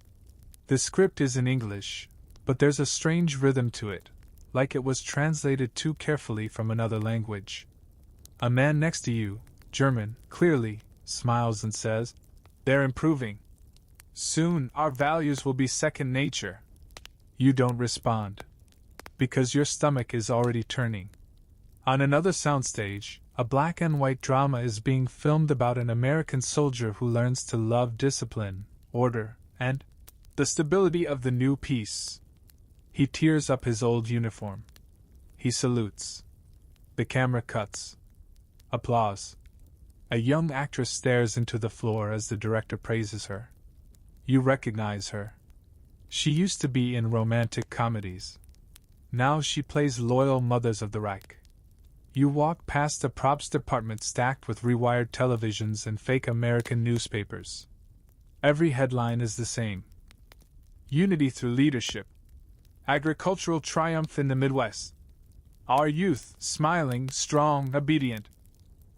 The script is in English, but there's a strange rhythm to it, like it was translated too carefully from another language. A man next to you, German, clearly, smiles and says, "They're improving. Soon, our values will be second nature." You don't respond, because your stomach is already turning. On another soundstage, a black and white drama is being filmed about an American soldier who learns to love discipline, order, and the stability of the new peace. He tears up his old uniform. He salutes. The camera cuts. Applause. A young actress stares into the floor as the director praises her. You recognize her. She used to be in romantic comedies. Now she plays loyal Mothers of the Reich. You walk past the props department stacked with rewired televisions and fake American newspapers. Every headline is the same. Unity through leadership. Agricultural triumph in the Midwest. Our youth, smiling, strong, obedient.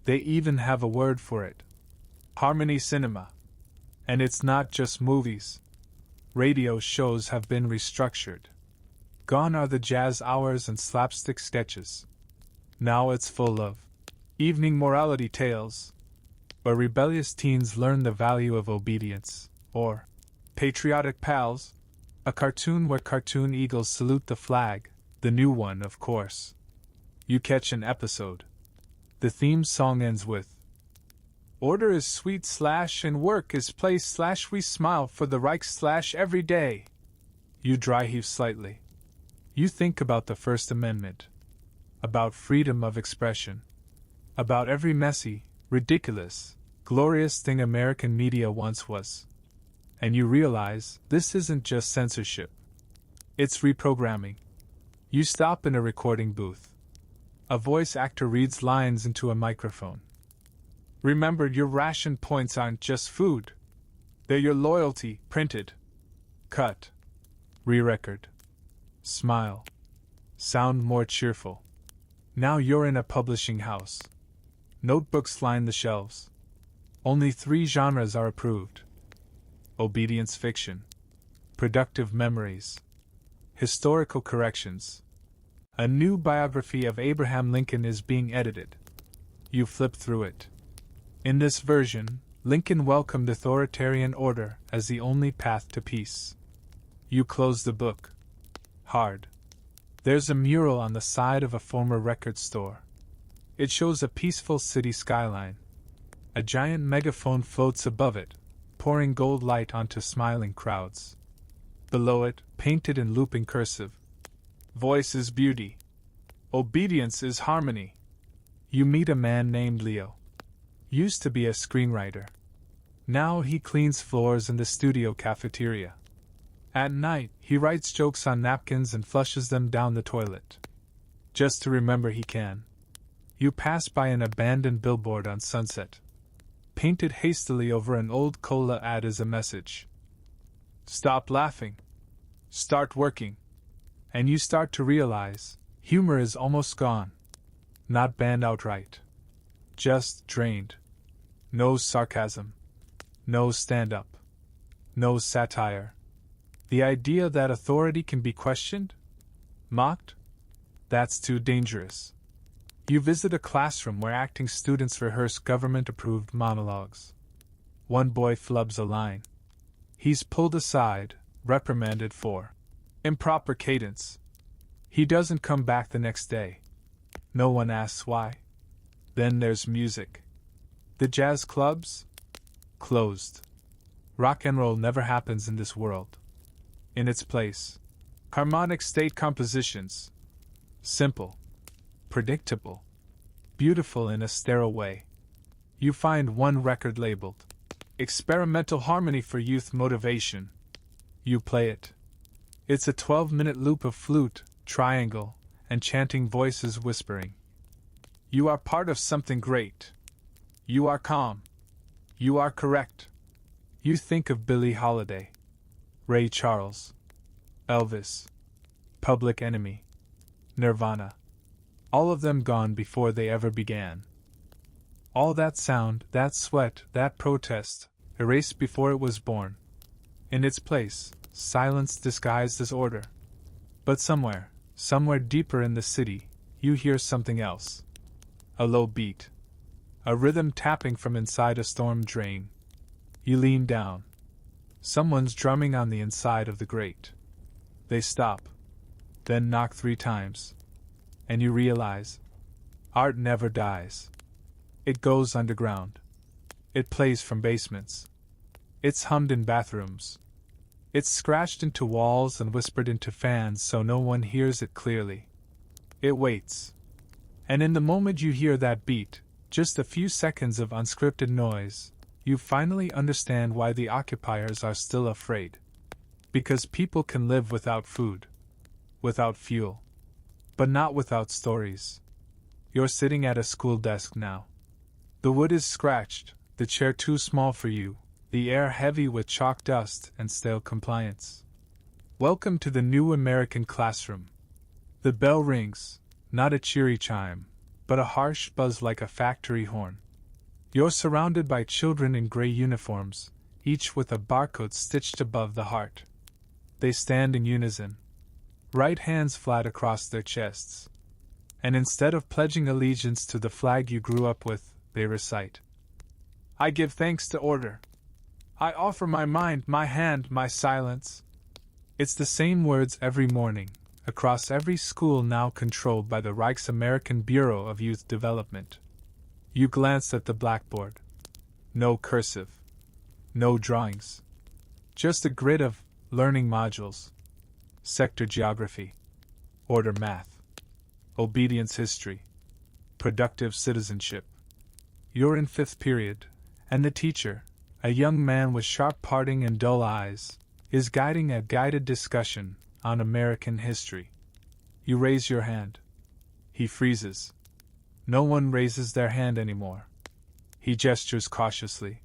They even have a word for it. Harmony cinema. And it's not just movies. Radio shows have been restructured. Gone are the jazz hours and slapstick sketches. Now it's full of evening morality tales, where rebellious teens learn the value of obedience, or Patriotic Pals, a cartoon where cartoon eagles salute the flag, the new one, of course. You catch an episode. The theme song ends with "Order is sweet / and work is play / we smile for the Reich / every day." You dry heave slightly. You think about the First Amendment, about freedom of expression, about every messy, ridiculous, glorious thing American media once was. And you realize this isn't just censorship. It's reprogramming. You stop in a recording booth. A voice actor reads lines into a microphone. Remember, your ration points aren't just food. They're your loyalty, printed. Cut. Re-record. Smile. Sound more cheerful. Now you're in a publishing house. Notebooks line the shelves. Only 3 genres are approved. Obedience fiction. Productive memories. Historical corrections. A new biography of Abraham Lincoln is being edited. You flip through it. In this version, Lincoln welcomed authoritarian order as the only path to peace. You close the book. Hard. There's a mural on the side of a former record store. It shows a peaceful city skyline. A giant megaphone floats above it, pouring gold light onto smiling crowds. Below it, painted in looping cursive, "Voice is beauty. Obedience is harmony." You meet a man named Leo. Used to be a screenwriter. Now he cleans floors in the studio cafeteria. At night, he writes jokes on napkins and flushes them down the toilet. Just to remember he can. You pass by an abandoned billboard on Sunset. Painted hastily over an old cola ad is a message. Stop laughing. Start working. And you start to realize, humor is almost gone. Not banned outright. Just drained. No sarcasm. No stand-up. No satire. The idea that authority can be questioned? Mocked? That's too dangerous. You visit a classroom where acting students rehearse government-approved monologues. One boy flubs a line. He's pulled aside, reprimanded for improper cadence. He doesn't come back the next day. No one asks why. Then there's music. The jazz clubs? Closed. Rock and roll never happens in this world. In its place, harmonic state compositions. Simple. Predictable. Beautiful in a sterile way. You find one record labeled Experimental Harmony for Youth Motivation. You play it. It's a 12-minute loop of flute, triangle, and chanting voices whispering. You are part of something great. You are calm. You are correct. You think of Billie Holiday, Ray Charles, Elvis, Public Enemy, Nirvana. All of them gone before they ever began. All that sound, that sweat, that protest, erased before it was born. In its place, silence disguised as order. But somewhere deeper in the city, you hear something else. A low beat. A rhythm tapping from inside a storm drain. You lean down. Someone's drumming on the inside of the grate. They stop, then knock 3 times. And you realize, art never dies. It goes underground. It plays from basements. It's hummed in bathrooms. It's scratched into walls and whispered into fans so no one hears it clearly. It waits. And in the moment you hear that beat, just a few seconds of unscripted noise, you finally understand why the occupiers are still afraid. Because people can live without food, without fuel, but not without stories. You're sitting at a school desk now. The wood is scratched, the chair too small for you, the air heavy with chalk dust and stale compliance. Welcome to the new American classroom. The bell rings, not a cheery chime, but a harsh buzz like a factory horn. You're surrounded by children in gray uniforms, each with a barcode stitched above the heart. They stand in unison, right hands flat across their chests. And instead of pledging allegiance to the flag you grew up with, they recite, "I give thanks to order. I offer my mind, my hand, my silence." It's the same words every morning, across every school now controlled by the Reich's American Bureau of Youth Development. You glance at the blackboard. No cursive. No drawings. Just a grid of learning modules. Sector geography. Order math. Obedience history. Productive citizenship. You're in 5th period, and the teacher, a young man with sharp parting and dull eyes, is guiding a guided discussion on American history. You raise your hand. He freezes. No one raises their hand anymore. He gestures cautiously.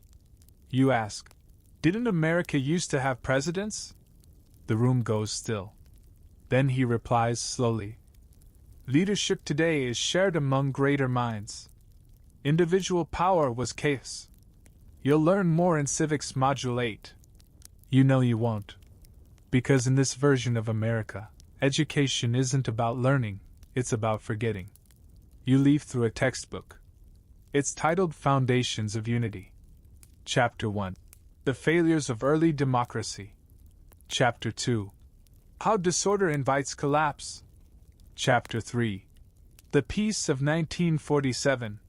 You ask, "Didn't America used to have presidents?" The room goes still. Then he replies slowly, "Leadership today is shared among greater minds. Individual power was chaos." You'll learn more in Civics Module 8. You know you won't. Because in this version of America, education isn't about learning, it's about forgetting. You leaf through a textbook. It's titled Foundations of Unity. Chapter 1. The Failures of Early Democracy. Chapter 2. How Disorder Invites Collapse. Chapter 3. The Peace of 1947.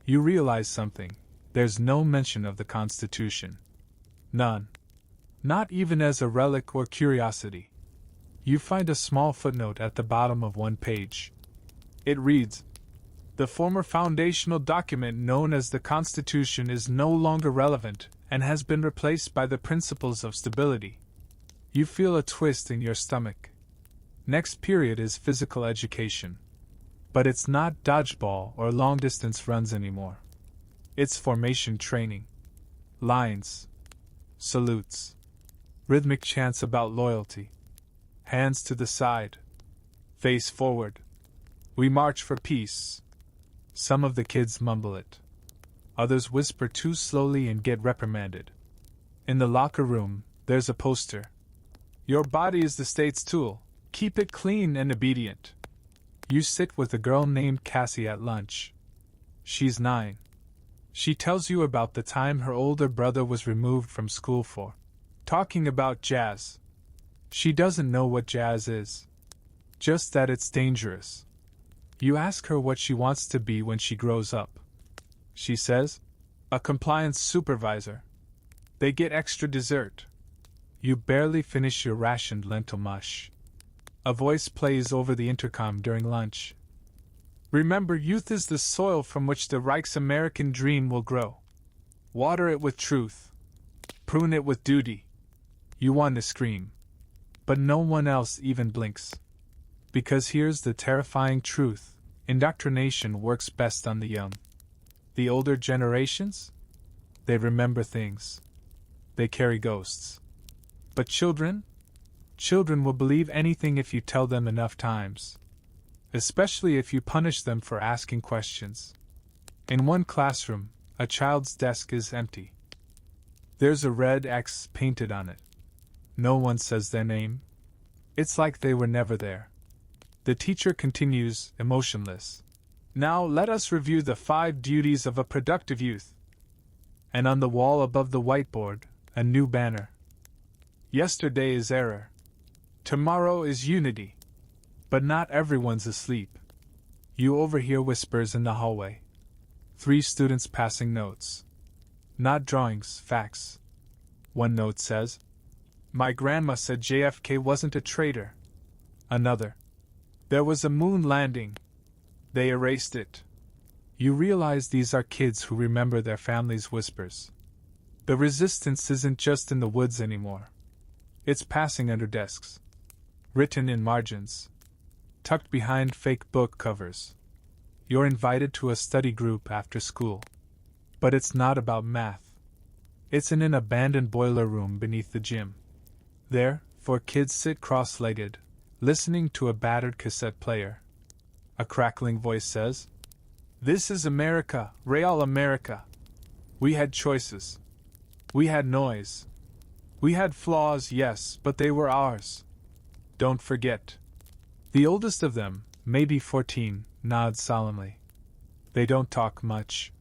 You realize something. There's no mention of the Constitution. None. Not even as a relic or curiosity. You find a small footnote at the bottom of one page. It reads, "The former foundational document known as the Constitution is no longer relevant and has been replaced by the Principles of Stability." You feel a twist in your stomach. Next period is physical education. But it's not dodgeball or long-distance runs anymore. It's formation training. Lines. Salutes. Rhythmic chants about loyalty. Hands to the side. Face forward. "We march for peace." Some of the kids mumble it. Others whisper too slowly and get reprimanded. In the locker room, there's a poster. "Your body is the state's tool. Keep it clean and obedient." You sit with a girl named Cassie at lunch. She's 9. She tells you about the time her older brother was removed from school for talking about jazz. She doesn't know what jazz is. Just that it's dangerous. You ask her what she wants to be when she grows up. She says, "A compliance supervisor." They get extra dessert. You barely finish your rationed lentil mush. A voice plays over the intercom during lunch. "Remember, youth is the soil from which the Reich's American dream will grow. Water it with truth. Prune it with duty." You want to scream. But no one else even blinks. Because here's the terrifying truth: indoctrination works best on the young. The older generations? They remember things. They carry ghosts. But children? Children will believe anything if you tell them enough times. Especially if you punish them for asking questions. In one classroom, a child's desk is empty. There's a red X painted on it. No one says their name. It's like they were never there. The teacher continues, emotionless. Now let us review the 5 duties of a productive youth. And on the wall above the whiteboard, a new banner. Yesterday is error. Tomorrow is unity. But not everyone's asleep. You overhear whispers in the hallway. 3 students passing notes. Not drawings, facts. One note says, "My grandma said JFK wasn't a traitor." Another, "There was a moon landing. They erased it." You realize these are kids who remember their family's whispers. The resistance isn't just in the woods anymore. It's passing under desks. Written in margins. Tucked behind fake book covers. You're invited to a study group after school. But it's not about math. It's in an abandoned boiler room beneath the gym. There, 4 kids sit cross-legged, listening to a battered cassette player. A crackling voice says, "This is America, real America. We had choices. We had noise. We had flaws, yes, but they were ours. Don't forget." The oldest of them, maybe 14, nods solemnly. They don't talk much.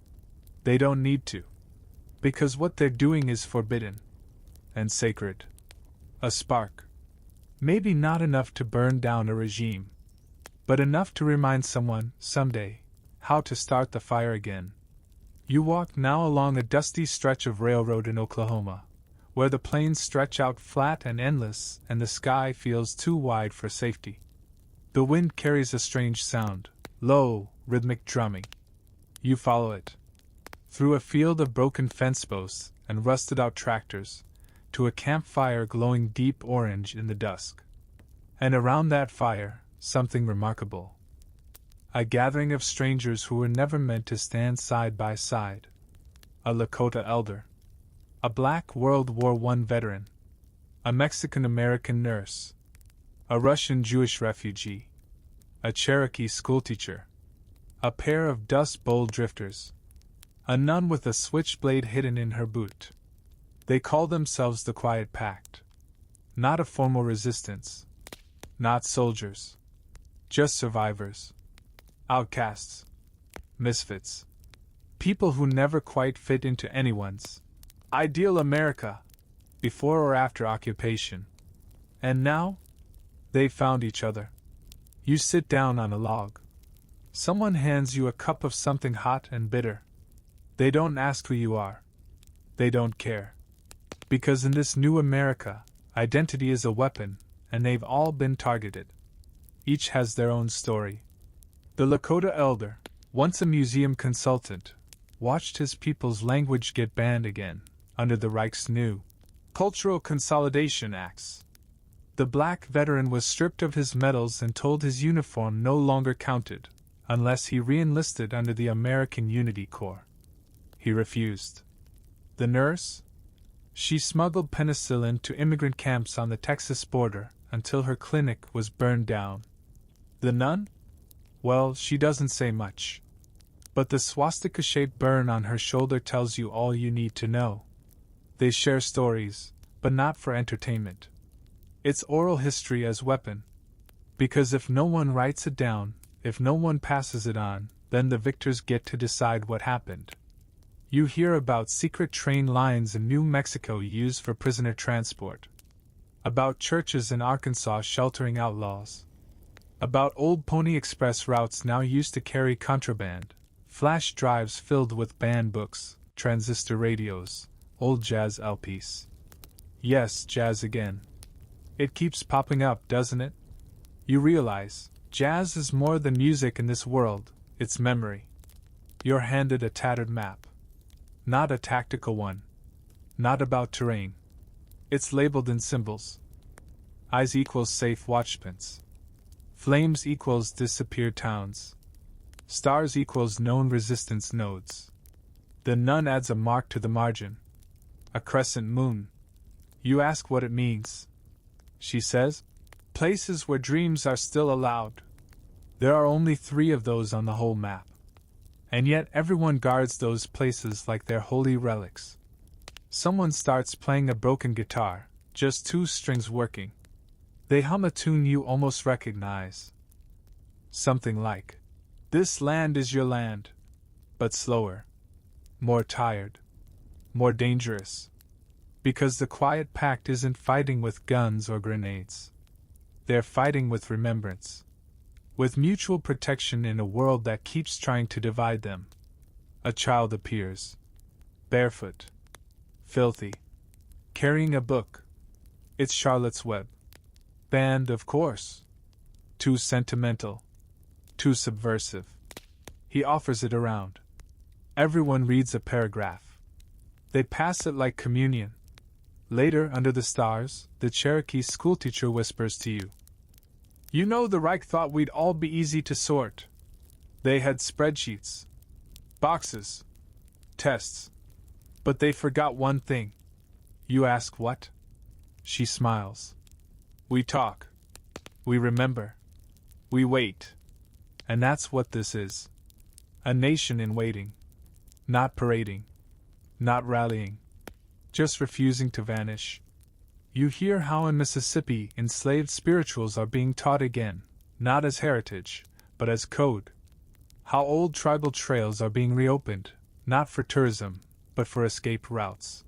They don't need to. Because what they're doing is forbidden. And sacred. A spark. Maybe not enough to burn down a regime. But enough to remind someone, someday, how to start the fire again. You walk now along a dusty stretch of railroad in Oklahoma, where the plains stretch out flat and endless and the sky feels too wide for safety. The wind carries a strange sound, low, rhythmic drumming. You follow it. Through a field of broken fence posts and rusted-out tractors, to a campfire glowing deep orange in the dusk. And around that fire, something remarkable. A gathering of strangers who were never meant to stand side by side. A Lakota elder. A black World War I veteran. A Mexican-American nurse. A Russian-Jewish refugee. A Cherokee schoolteacher. A pair of Dust Bowl drifters. A nun with a switchblade hidden in her boot. They call themselves the Quiet Pact. Not a formal resistance. Not soldiers. Just survivors. Outcasts. Misfits. People who never quite fit into anyone's ideal America, before or after occupation. And now? They found each other. You sit down on a log. Someone hands you a cup of something hot and bitter. They don't ask who you are. They don't care. Because in this new America, identity is a weapon, and they've all been targeted. Each has their own story. The Lakota elder, once a museum consultant, watched his people's language get banned again, under the Reich's new Cultural Consolidation Acts. The black veteran was stripped of his medals and told his uniform no longer counted, unless he re-enlisted under the American Unity Corps. He refused. The nurse? She smuggled penicillin to immigrant camps on the Texas border until her clinic was burned down. The nun? Well, she doesn't say much. But the swastika-shaped burn on her shoulder tells you all you need to know. They share stories, but not for entertainment. It's oral history as weapon. Because if no one writes it down, if no one passes it on, then the victors get to decide what happened. You hear about secret train lines in New Mexico used for prisoner transport. About churches in Arkansas sheltering outlaws. About old Pony Express routes now used to carry contraband. Flash drives filled with banned books, transistor radios, old jazz LPs. Yes, jazz again. It keeps popping up, doesn't it? You realize, jazz is more than music in this world, it's memory. You're handed a tattered map. Not a tactical one. Not about terrain. It's labeled in symbols. Eyes equals safe watchpoints. Flames equals disappeared towns. Stars equals known resistance nodes. The nun adds a mark to the margin. A crescent moon. You ask what it means. She says, places where dreams are still allowed. There are only 3 of those on the whole map. And yet everyone guards those places like they're holy relics. Someone starts playing a broken guitar, just 2 strings working. They hum a tune you almost recognize. Something like, "This land is your land," but slower, more tired, more dangerous. Because the quiet pact isn't fighting with guns or grenades. They're fighting with remembrance. With mutual protection in a world that keeps trying to divide them. A child appears. Barefoot. Filthy. Carrying a book. It's Charlotte's Web. Banned, of course. Too sentimental. Too subversive. He offers it around. Everyone reads a paragraph. They pass it like communion. Later, under the stars, the Cherokee schoolteacher whispers to you. You know, the Reich thought we'd all be easy to sort. They had spreadsheets, boxes, tests. But they forgot one thing. You ask what? She smiles. We talk. We remember. We wait. And that's what this is. A nation in waiting. Not parading. Not rallying. Just refusing to vanish. You hear how in Mississippi enslaved spirituals are being taught again, not as heritage, but as code. How old tribal trails are being reopened, not for tourism, but for escape routes.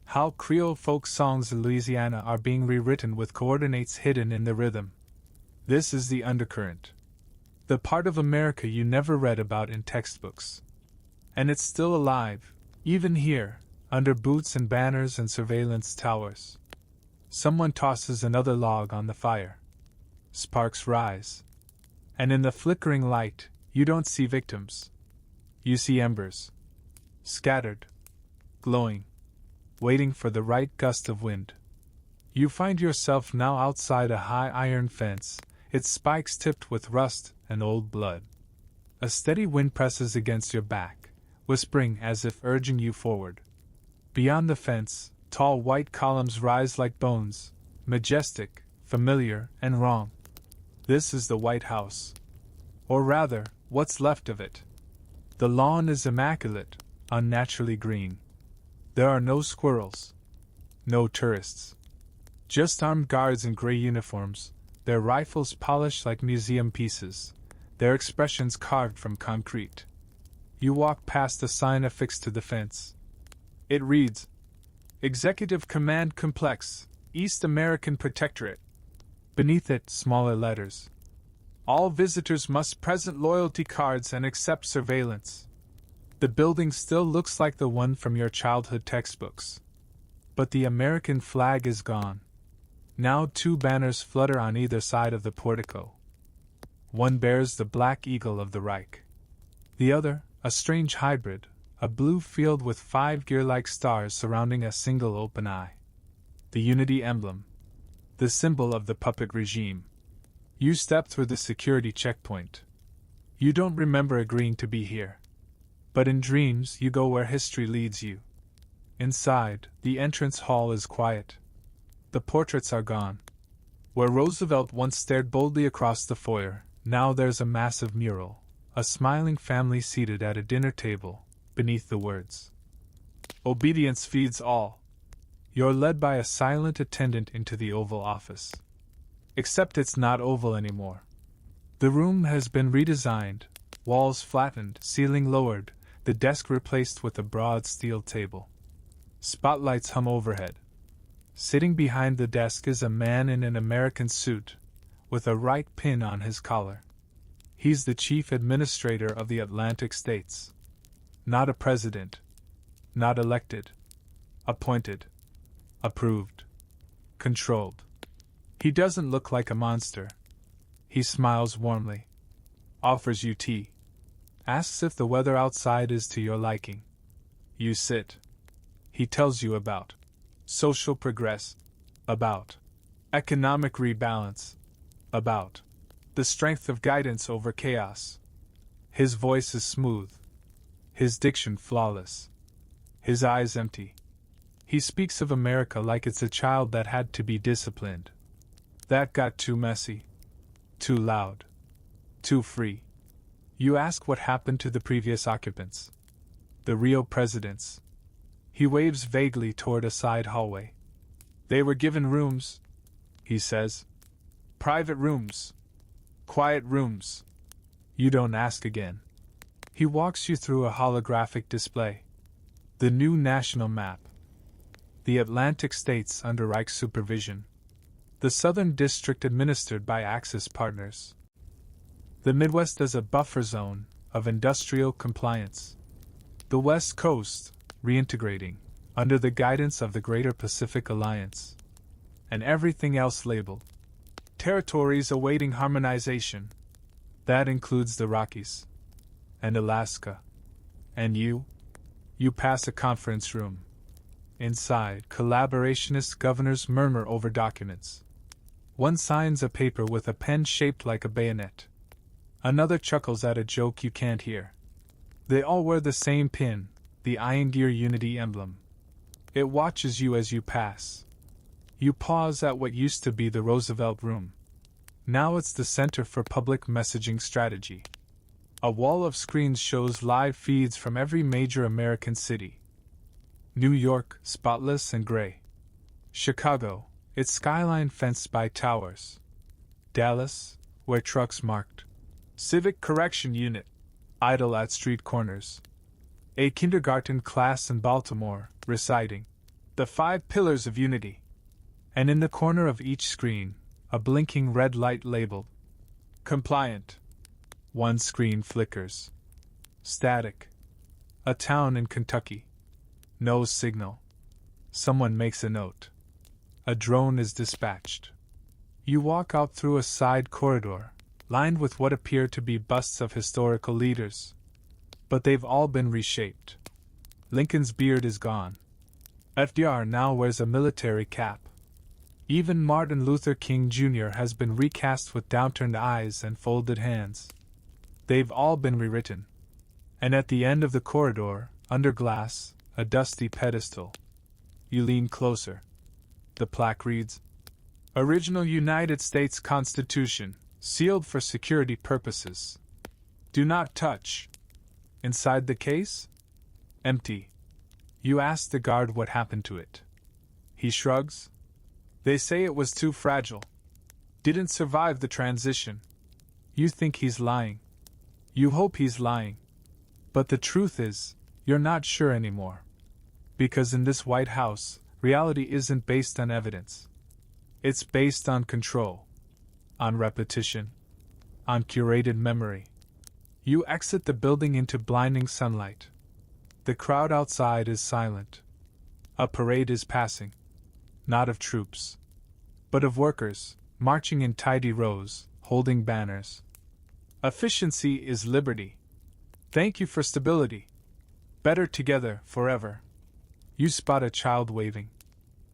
How Creole folk songs in Louisiana are being rewritten with coordinates hidden in the rhythm. This is the undercurrent. The part of America you never read about in textbooks. And it's still alive, even here, under boots and banners and surveillance towers. Someone tosses another log on the fire. Sparks rise. And in the flickering light, you don't see victims. You see embers. Scattered. Glowing. Waiting for the right gust of wind. You find yourself now outside a high iron fence, its spikes tipped with rust and old blood. A steady wind presses against your back, whispering as if urging you forward. Beyond the fence, tall white columns rise like bones, majestic, familiar, and wrong. This is the White House. Or rather, what's left of it. The lawn is immaculate, unnaturally green. There are no squirrels. No tourists. Just armed guards in gray uniforms, their rifles polished like museum pieces, their expressions carved from concrete. You walk past a sign affixed to the fence. It reads, Executive Command Complex, East American Protectorate. Beneath it, smaller letters. All visitors must present loyalty cards and accept surveillance. The building still looks like the one from your childhood textbooks. But the American flag is gone. Now 2 banners flutter on either side of the portico. One bears the Black Eagle of the Reich. The other, a strange hybrid, a blue field with 5 gear-like stars surrounding a single open eye. The Unity emblem. The symbol of the puppet regime. You step through the security checkpoint. You don't remember agreeing to be here. But in dreams you go where history leads you. Inside, the entrance hall is quiet. The portraits are gone. Where Roosevelt once stared boldly across the foyer, now there's a massive mural, a smiling family seated at a dinner table, beneath the words. Obedience feeds all. You're led by a silent attendant into the Oval Office. Except it's not oval anymore. The room has been redesigned, walls flattened, ceiling lowered, the desk replaced with a broad steel table. Spotlights hum overhead. Sitting behind the desk is a man in an American suit, with a right pin on his collar. He's the chief administrator of the Atlantic States. Not a president. Not elected. Appointed. Approved. Controlled. He doesn't look like a monster. He smiles warmly. Offers you tea. Asks if the weather outside is to your liking. You sit. He tells you about social progress. About economic rebalance. About the strength of guidance over chaos. His voice is smooth. his diction flawless, his eyes empty. He speaks of America like it's a child that had to be disciplined. That got too messy, too loud, too free. You ask what happened to the previous occupants, the Rio presidents. He waves vaguely toward a side hallway. They were given rooms, he says. Private rooms. Quiet rooms. You don't ask again. He walks you through a holographic display. The new national map. The Atlantic states under Reich supervision. The Southern District administered by Axis partners. The Midwest as a buffer zone of industrial compliance. The West Coast, reintegrating, under the guidance of the Greater Pacific Alliance. And everything else labeled. Territories awaiting harmonization. That includes the Rockies. And Alaska. And you? You pass a conference room. Inside, collaborationist governors murmur over documents. One signs a paper with a pen shaped like a bayonet. Another chuckles at a joke you can't hear. They all wear the same pin, the Iron Gear Unity emblem. It watches you as you pass. You pause at what used to be the Roosevelt Room. Now it's the Center for Public Messaging Strategy. A wall of screens shows live feeds from every major American city. New York, spotless and gray. Chicago, its skyline fenced by towers. Dallas, where trucks marked Civic Correction Unit, idle at street corners. A kindergarten class in Baltimore, reciting the 5 Pillars of Unity. And in the corner of each screen, a blinking red light labeled Compliant. One screen flickers. Static. A town in Kentucky. No signal. Someone makes a note. A drone is dispatched. You walk out through a side corridor, lined with what appear to be busts of historical leaders. But they've all been reshaped. Lincoln's beard is gone. FDR now wears a military cap. Even Martin Luther King Jr. has been recast with downturned eyes and folded hands. They've all been rewritten. And at the end of the corridor, under glass, a dusty pedestal. You lean closer. The plaque reads, Original United States Constitution, sealed for security purposes. Do not touch. Inside the case? Empty. You ask the guard what happened to it. He shrugs. They say it was too fragile. Didn't survive the transition. You think he's lying. You hope he's lying. But the truth is, you're not sure anymore. Because in this White House, reality isn't based on evidence. It's based on control. On repetition. On curated memory. You exit the building into blinding sunlight. The crowd outside is silent. A parade is passing. Not of troops, but of workers, marching in tidy rows, holding banners. Efficiency is liberty. Thank you for stability. Better together, forever. You spot a child waving.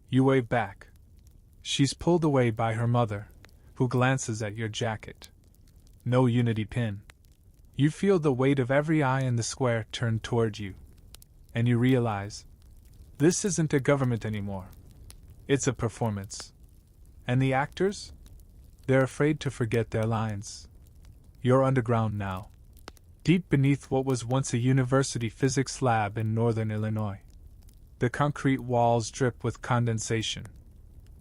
You wave back. She's pulled away by her mother, who glances at your jacket. No unity pin. You feel the weight of every eye in the square turned toward you. And you realize, this isn't a government anymore. It's a performance. And the actors? They're afraid to forget their lines. You're underground now. Deep beneath what was once a university physics lab in northern Illinois. The concrete walls drip with condensation.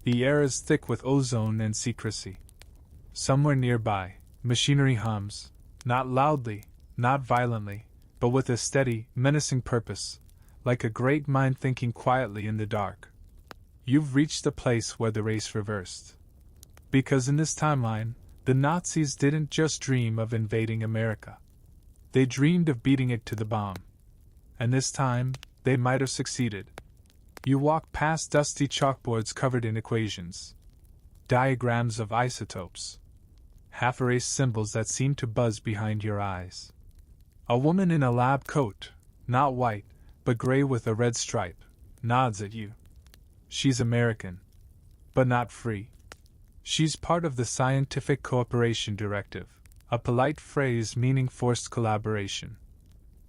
The air is thick with ozone and secrecy. Somewhere nearby, machinery hums, not loudly, not violently, but with a steady, menacing purpose, like a great mind thinking quietly in the dark. You've reached the place where the race reversed. Because in this timeline, the Nazis didn't just dream of invading America. They dreamed of beating it to the bomb. And this time, they might have succeeded. You walk past dusty chalkboards covered in equations. Diagrams of isotopes. Half-erased symbols that seem to buzz behind your eyes. A woman in a lab coat, not white, but gray with a red stripe, nods at you. She's American, but not free. She's part of the Scientific Cooperation Directive, a polite phrase meaning forced collaboration.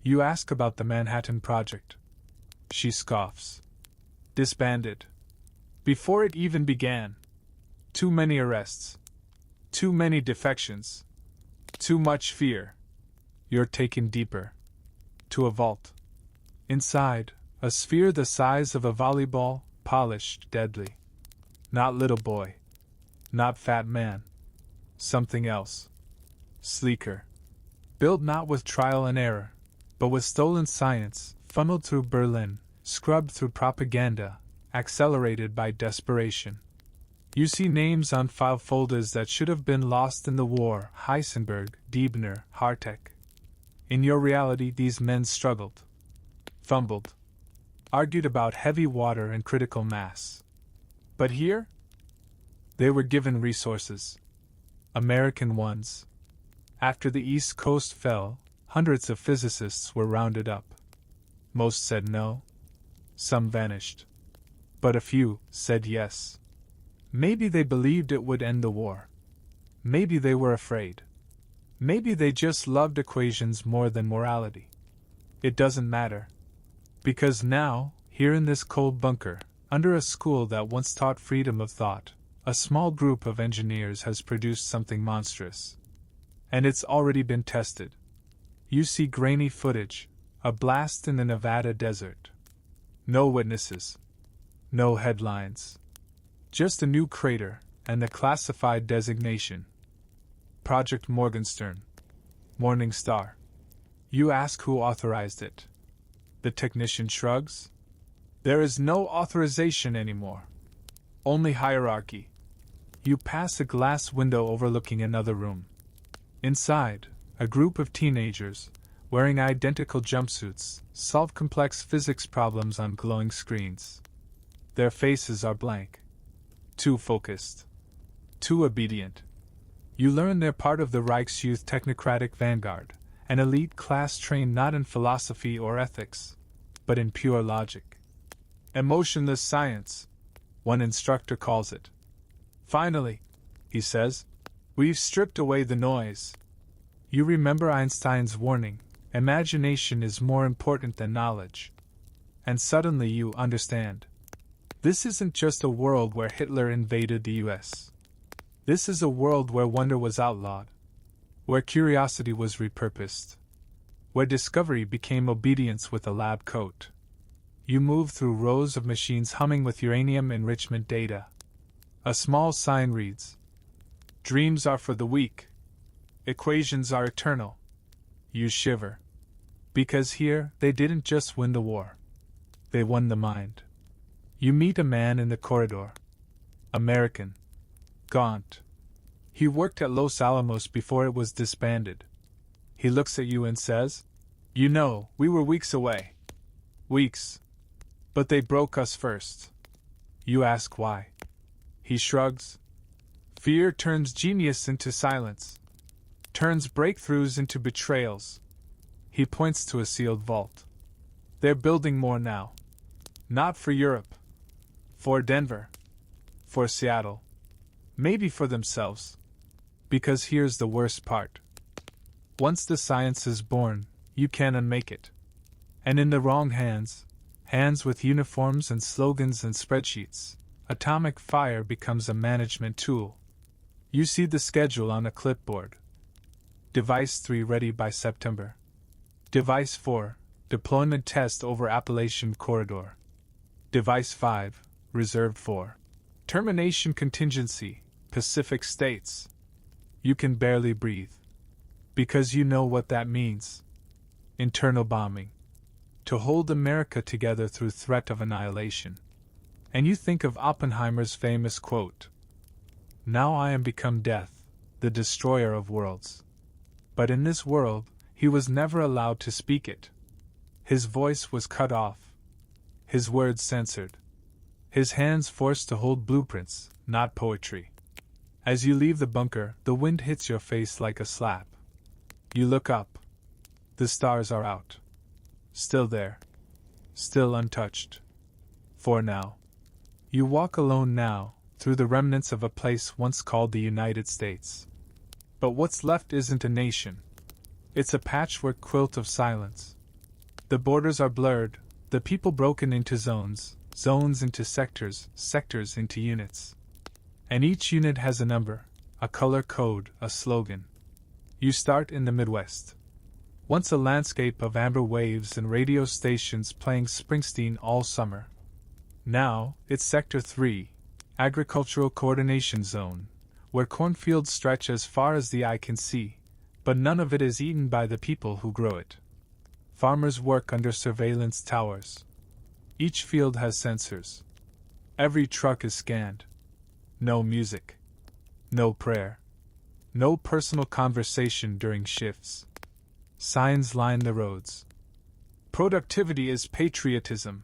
You ask about the Manhattan Project. She scoffs. Disbanded. Before it even began. Too many arrests. Too many defections. Too much fear. You're taken deeper. To a vault. Inside, a sphere the size of a volleyball, polished, deadly. Not little boy. Not fat man. Something else. Sleeker. Built not with trial and error, but with stolen science, funneled through Berlin, scrubbed through propaganda, accelerated by desperation. You see names on file folders that should have been lost in the war: Heisenberg, Diebner, Hartek. In your reality, these men struggled, fumbled, argued about heavy water and critical mass. But here? They were given resources. American ones. After the East Coast fell, hundreds of physicists were rounded up. Most said no. Some vanished. But a few said yes. Maybe they believed it would end the war. Maybe they were afraid. Maybe they just loved equations more than morality. It doesn't matter. Because now, here in this cold bunker, under a school that once taught freedom of thought, a small group of engineers has produced something monstrous. And it's already been tested. You see grainy footage, a blast in the Nevada desert. No witnesses. No headlines. Just a new crater, and the classified designation. Project Morgenstern. Morning Star. You ask who authorized it. The technician shrugs. There is no authorization anymore. Only hierarchy. You pass a glass window overlooking another room. Inside, a group of teenagers, wearing identical jumpsuits, solve complex physics problems on glowing screens. Their faces are blank. Too focused. Too obedient. You learn they're part of the Reich's youth technocratic vanguard, an elite class trained not in philosophy or ethics, but in pure logic. Emotionless science, one instructor calls it. Finally, he says, we've stripped away the noise. You remember Einstein's warning, imagination is more important than knowledge. And suddenly you understand. This isn't just a world where Hitler invaded the US. This is a world where wonder was outlawed, where curiosity was repurposed, where discovery became obedience with a lab coat. You move through rows of machines humming with uranium enrichment data. A small sign reads, "Dreams are for the weak. Equations are eternal." You shiver. Because here, they didn't just win the war. They won the mind. You meet a man in the corridor. American. Gaunt. He worked at Los Alamos before it was disbanded. He looks at you and says, "You know, we were weeks away. Weeks. But they broke us first." You ask why. He shrugs. Fear turns genius into silence. Turns breakthroughs into betrayals. He points to a sealed vault. They're building more now. Not for Europe. For Denver. For Seattle. Maybe for themselves. Because here's the worst part. Once the science is born, you can unmake it. And in the wrong hands, hands with uniforms and slogans and spreadsheets, atomic fire becomes a management tool. You see the schedule on a clipboard. Device 3 ready by September. Device 4, deployment test over Appalachian Corridor. Device 5, reserved for termination contingency, Pacific States. You can barely breathe. Because you know what that means. Internal bombing. To hold America together through threat of annihilation. And you think of Oppenheimer's famous quote, "Now I am become death, the destroyer of worlds." But in this world, he was never allowed to speak it. His voice was cut off. His words censored. His hands forced to hold blueprints, not poetry. As you leave the bunker, the wind hits your face like a slap. You look up. The stars are out. Still there. Still untouched. For now. You walk alone now, through the remnants of a place once called the United States. But what's left isn't a nation. It's a patchwork quilt of silence. The borders are blurred, the people broken into zones, zones into sectors, sectors into units. And each unit has a number, a color code, a slogan. You start in the Midwest. Once a landscape of amber waves and radio stations playing Springsteen all summer. Now, it's Sector 3, Agricultural Coordination Zone, where cornfields stretch as far as the eye can see, but none of it is eaten by the people who grow it. Farmers work under surveillance towers. Each field has sensors. Every truck is scanned. No music. No prayer. No personal conversation during shifts. Signs line the roads. Productivity is patriotism.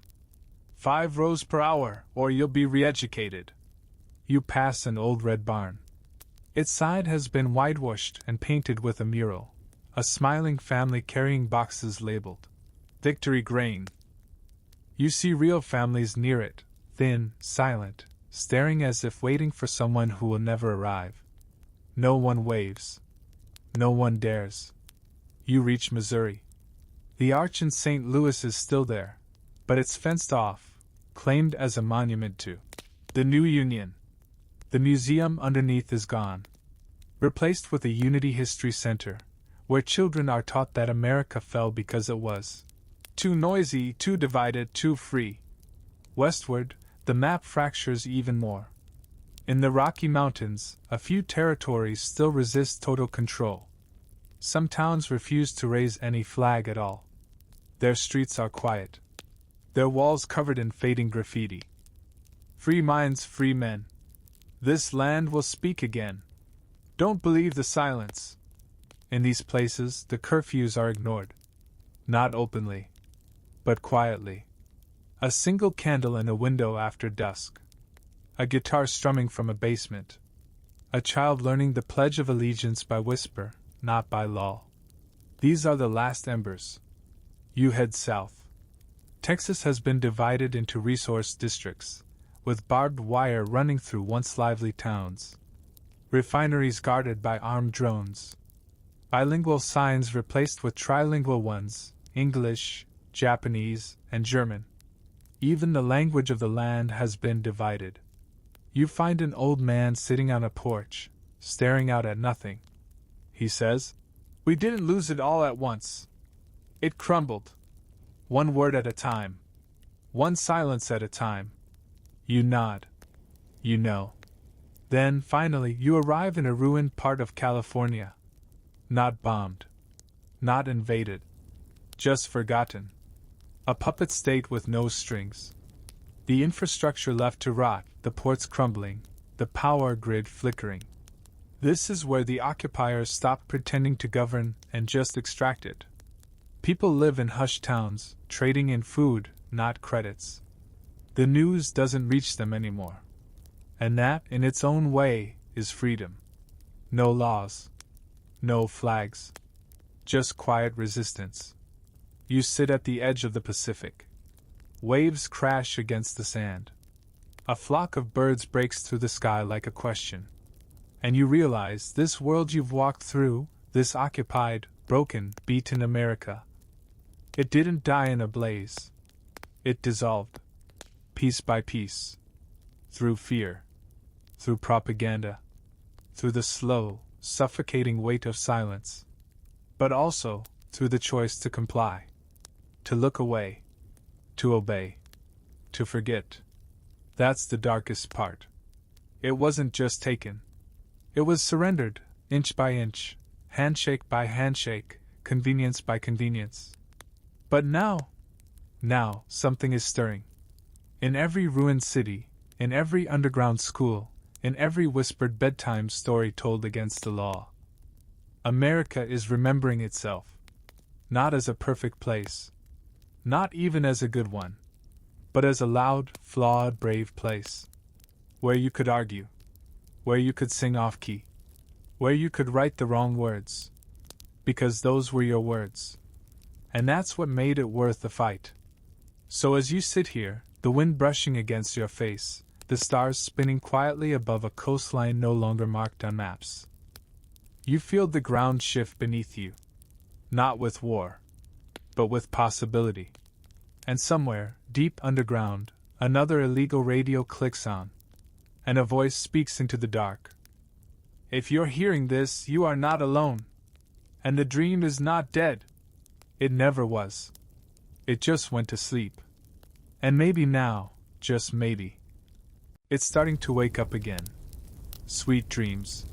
5 rows per hour, or you'll be re-educated. You pass an old red barn. Its side has been whitewashed and painted with a mural, a smiling family carrying boxes labeled Victory Grain. You see real families near it, thin, silent, staring as if waiting for someone who will never arrive. No one waves. No one dares. You reach Missouri. The arch in St. Louis is still there, but it's fenced off, claimed as a monument to the new Union. The museum underneath is gone, replaced with a Unity History Center, where children are taught that America fell because it was too noisy, too divided, too free. Westward, the map fractures even more. In the Rocky Mountains, a few territories still resist total control. Some towns refuse to raise any flag at all. Their streets are quiet. Their walls covered in fading graffiti. Free minds, free men. This land will speak again. Don't believe the silence. In these places, the curfews are ignored. Not openly, but quietly. A single candle in a window after dusk. A guitar strumming from a basement. A child learning the Pledge of Allegiance by whisper, not by law. These are the last embers. You head south. Texas has been divided into resource districts, with barbed wire running through once lively towns. Refineries guarded by armed drones. Bilingual signs replaced with trilingual ones, English, Japanese, and German. Even the language of the land has been divided. You find an old man sitting on a porch, staring out at nothing. He says, "We didn't lose it all at once. It crumbled. One word at a time. One silence at a time." You nod. You know. Then, finally, you arrive in a ruined part of California. Not bombed. Not invaded. Just forgotten. A puppet state with no strings. The infrastructure left to rot, the ports crumbling, the power grid flickering. This is where the occupiers stopped pretending to govern and just extracted. People live in hushed towns, trading in food, not credits. The news doesn't reach them anymore. And that, in its own way, is freedom. No laws. No flags. Just quiet resistance. You sit at the edge of the Pacific. Waves crash against the sand. A flock of birds breaks through the sky like a question. And you realize this world you've walked through, this occupied, broken, beaten America, it didn't die in a blaze. It dissolved. Piece by piece. Through fear. Through propaganda. Through the slow, suffocating weight of silence. But also, through the choice to comply. To look away. To obey. To forget. That's the darkest part. It wasn't just taken. It was surrendered, inch by inch, handshake by handshake, convenience by convenience. But now, something is stirring. In every ruined city, in every underground school, in every whispered bedtime story told against the law, America is remembering itself. Not as a perfect place. Not even as a good one. But as a loud, flawed, brave place. Where you could argue. Where you could sing off-key. Where you could write the wrong words. Because those were your words. And that's what made it worth the fight. So as you sit here, the wind brushing against your face, the stars spinning quietly above a coastline no longer marked on maps, you feel the ground shift beneath you. Not with war. but with possibility. And somewhere, deep underground, another illegal radio clicks on, and a voice speaks into the dark. If you're hearing this, you are not alone. And the dream is not dead. It never was. It just went to sleep. And maybe now, just maybe, it's starting to wake up again. Sweet dreams.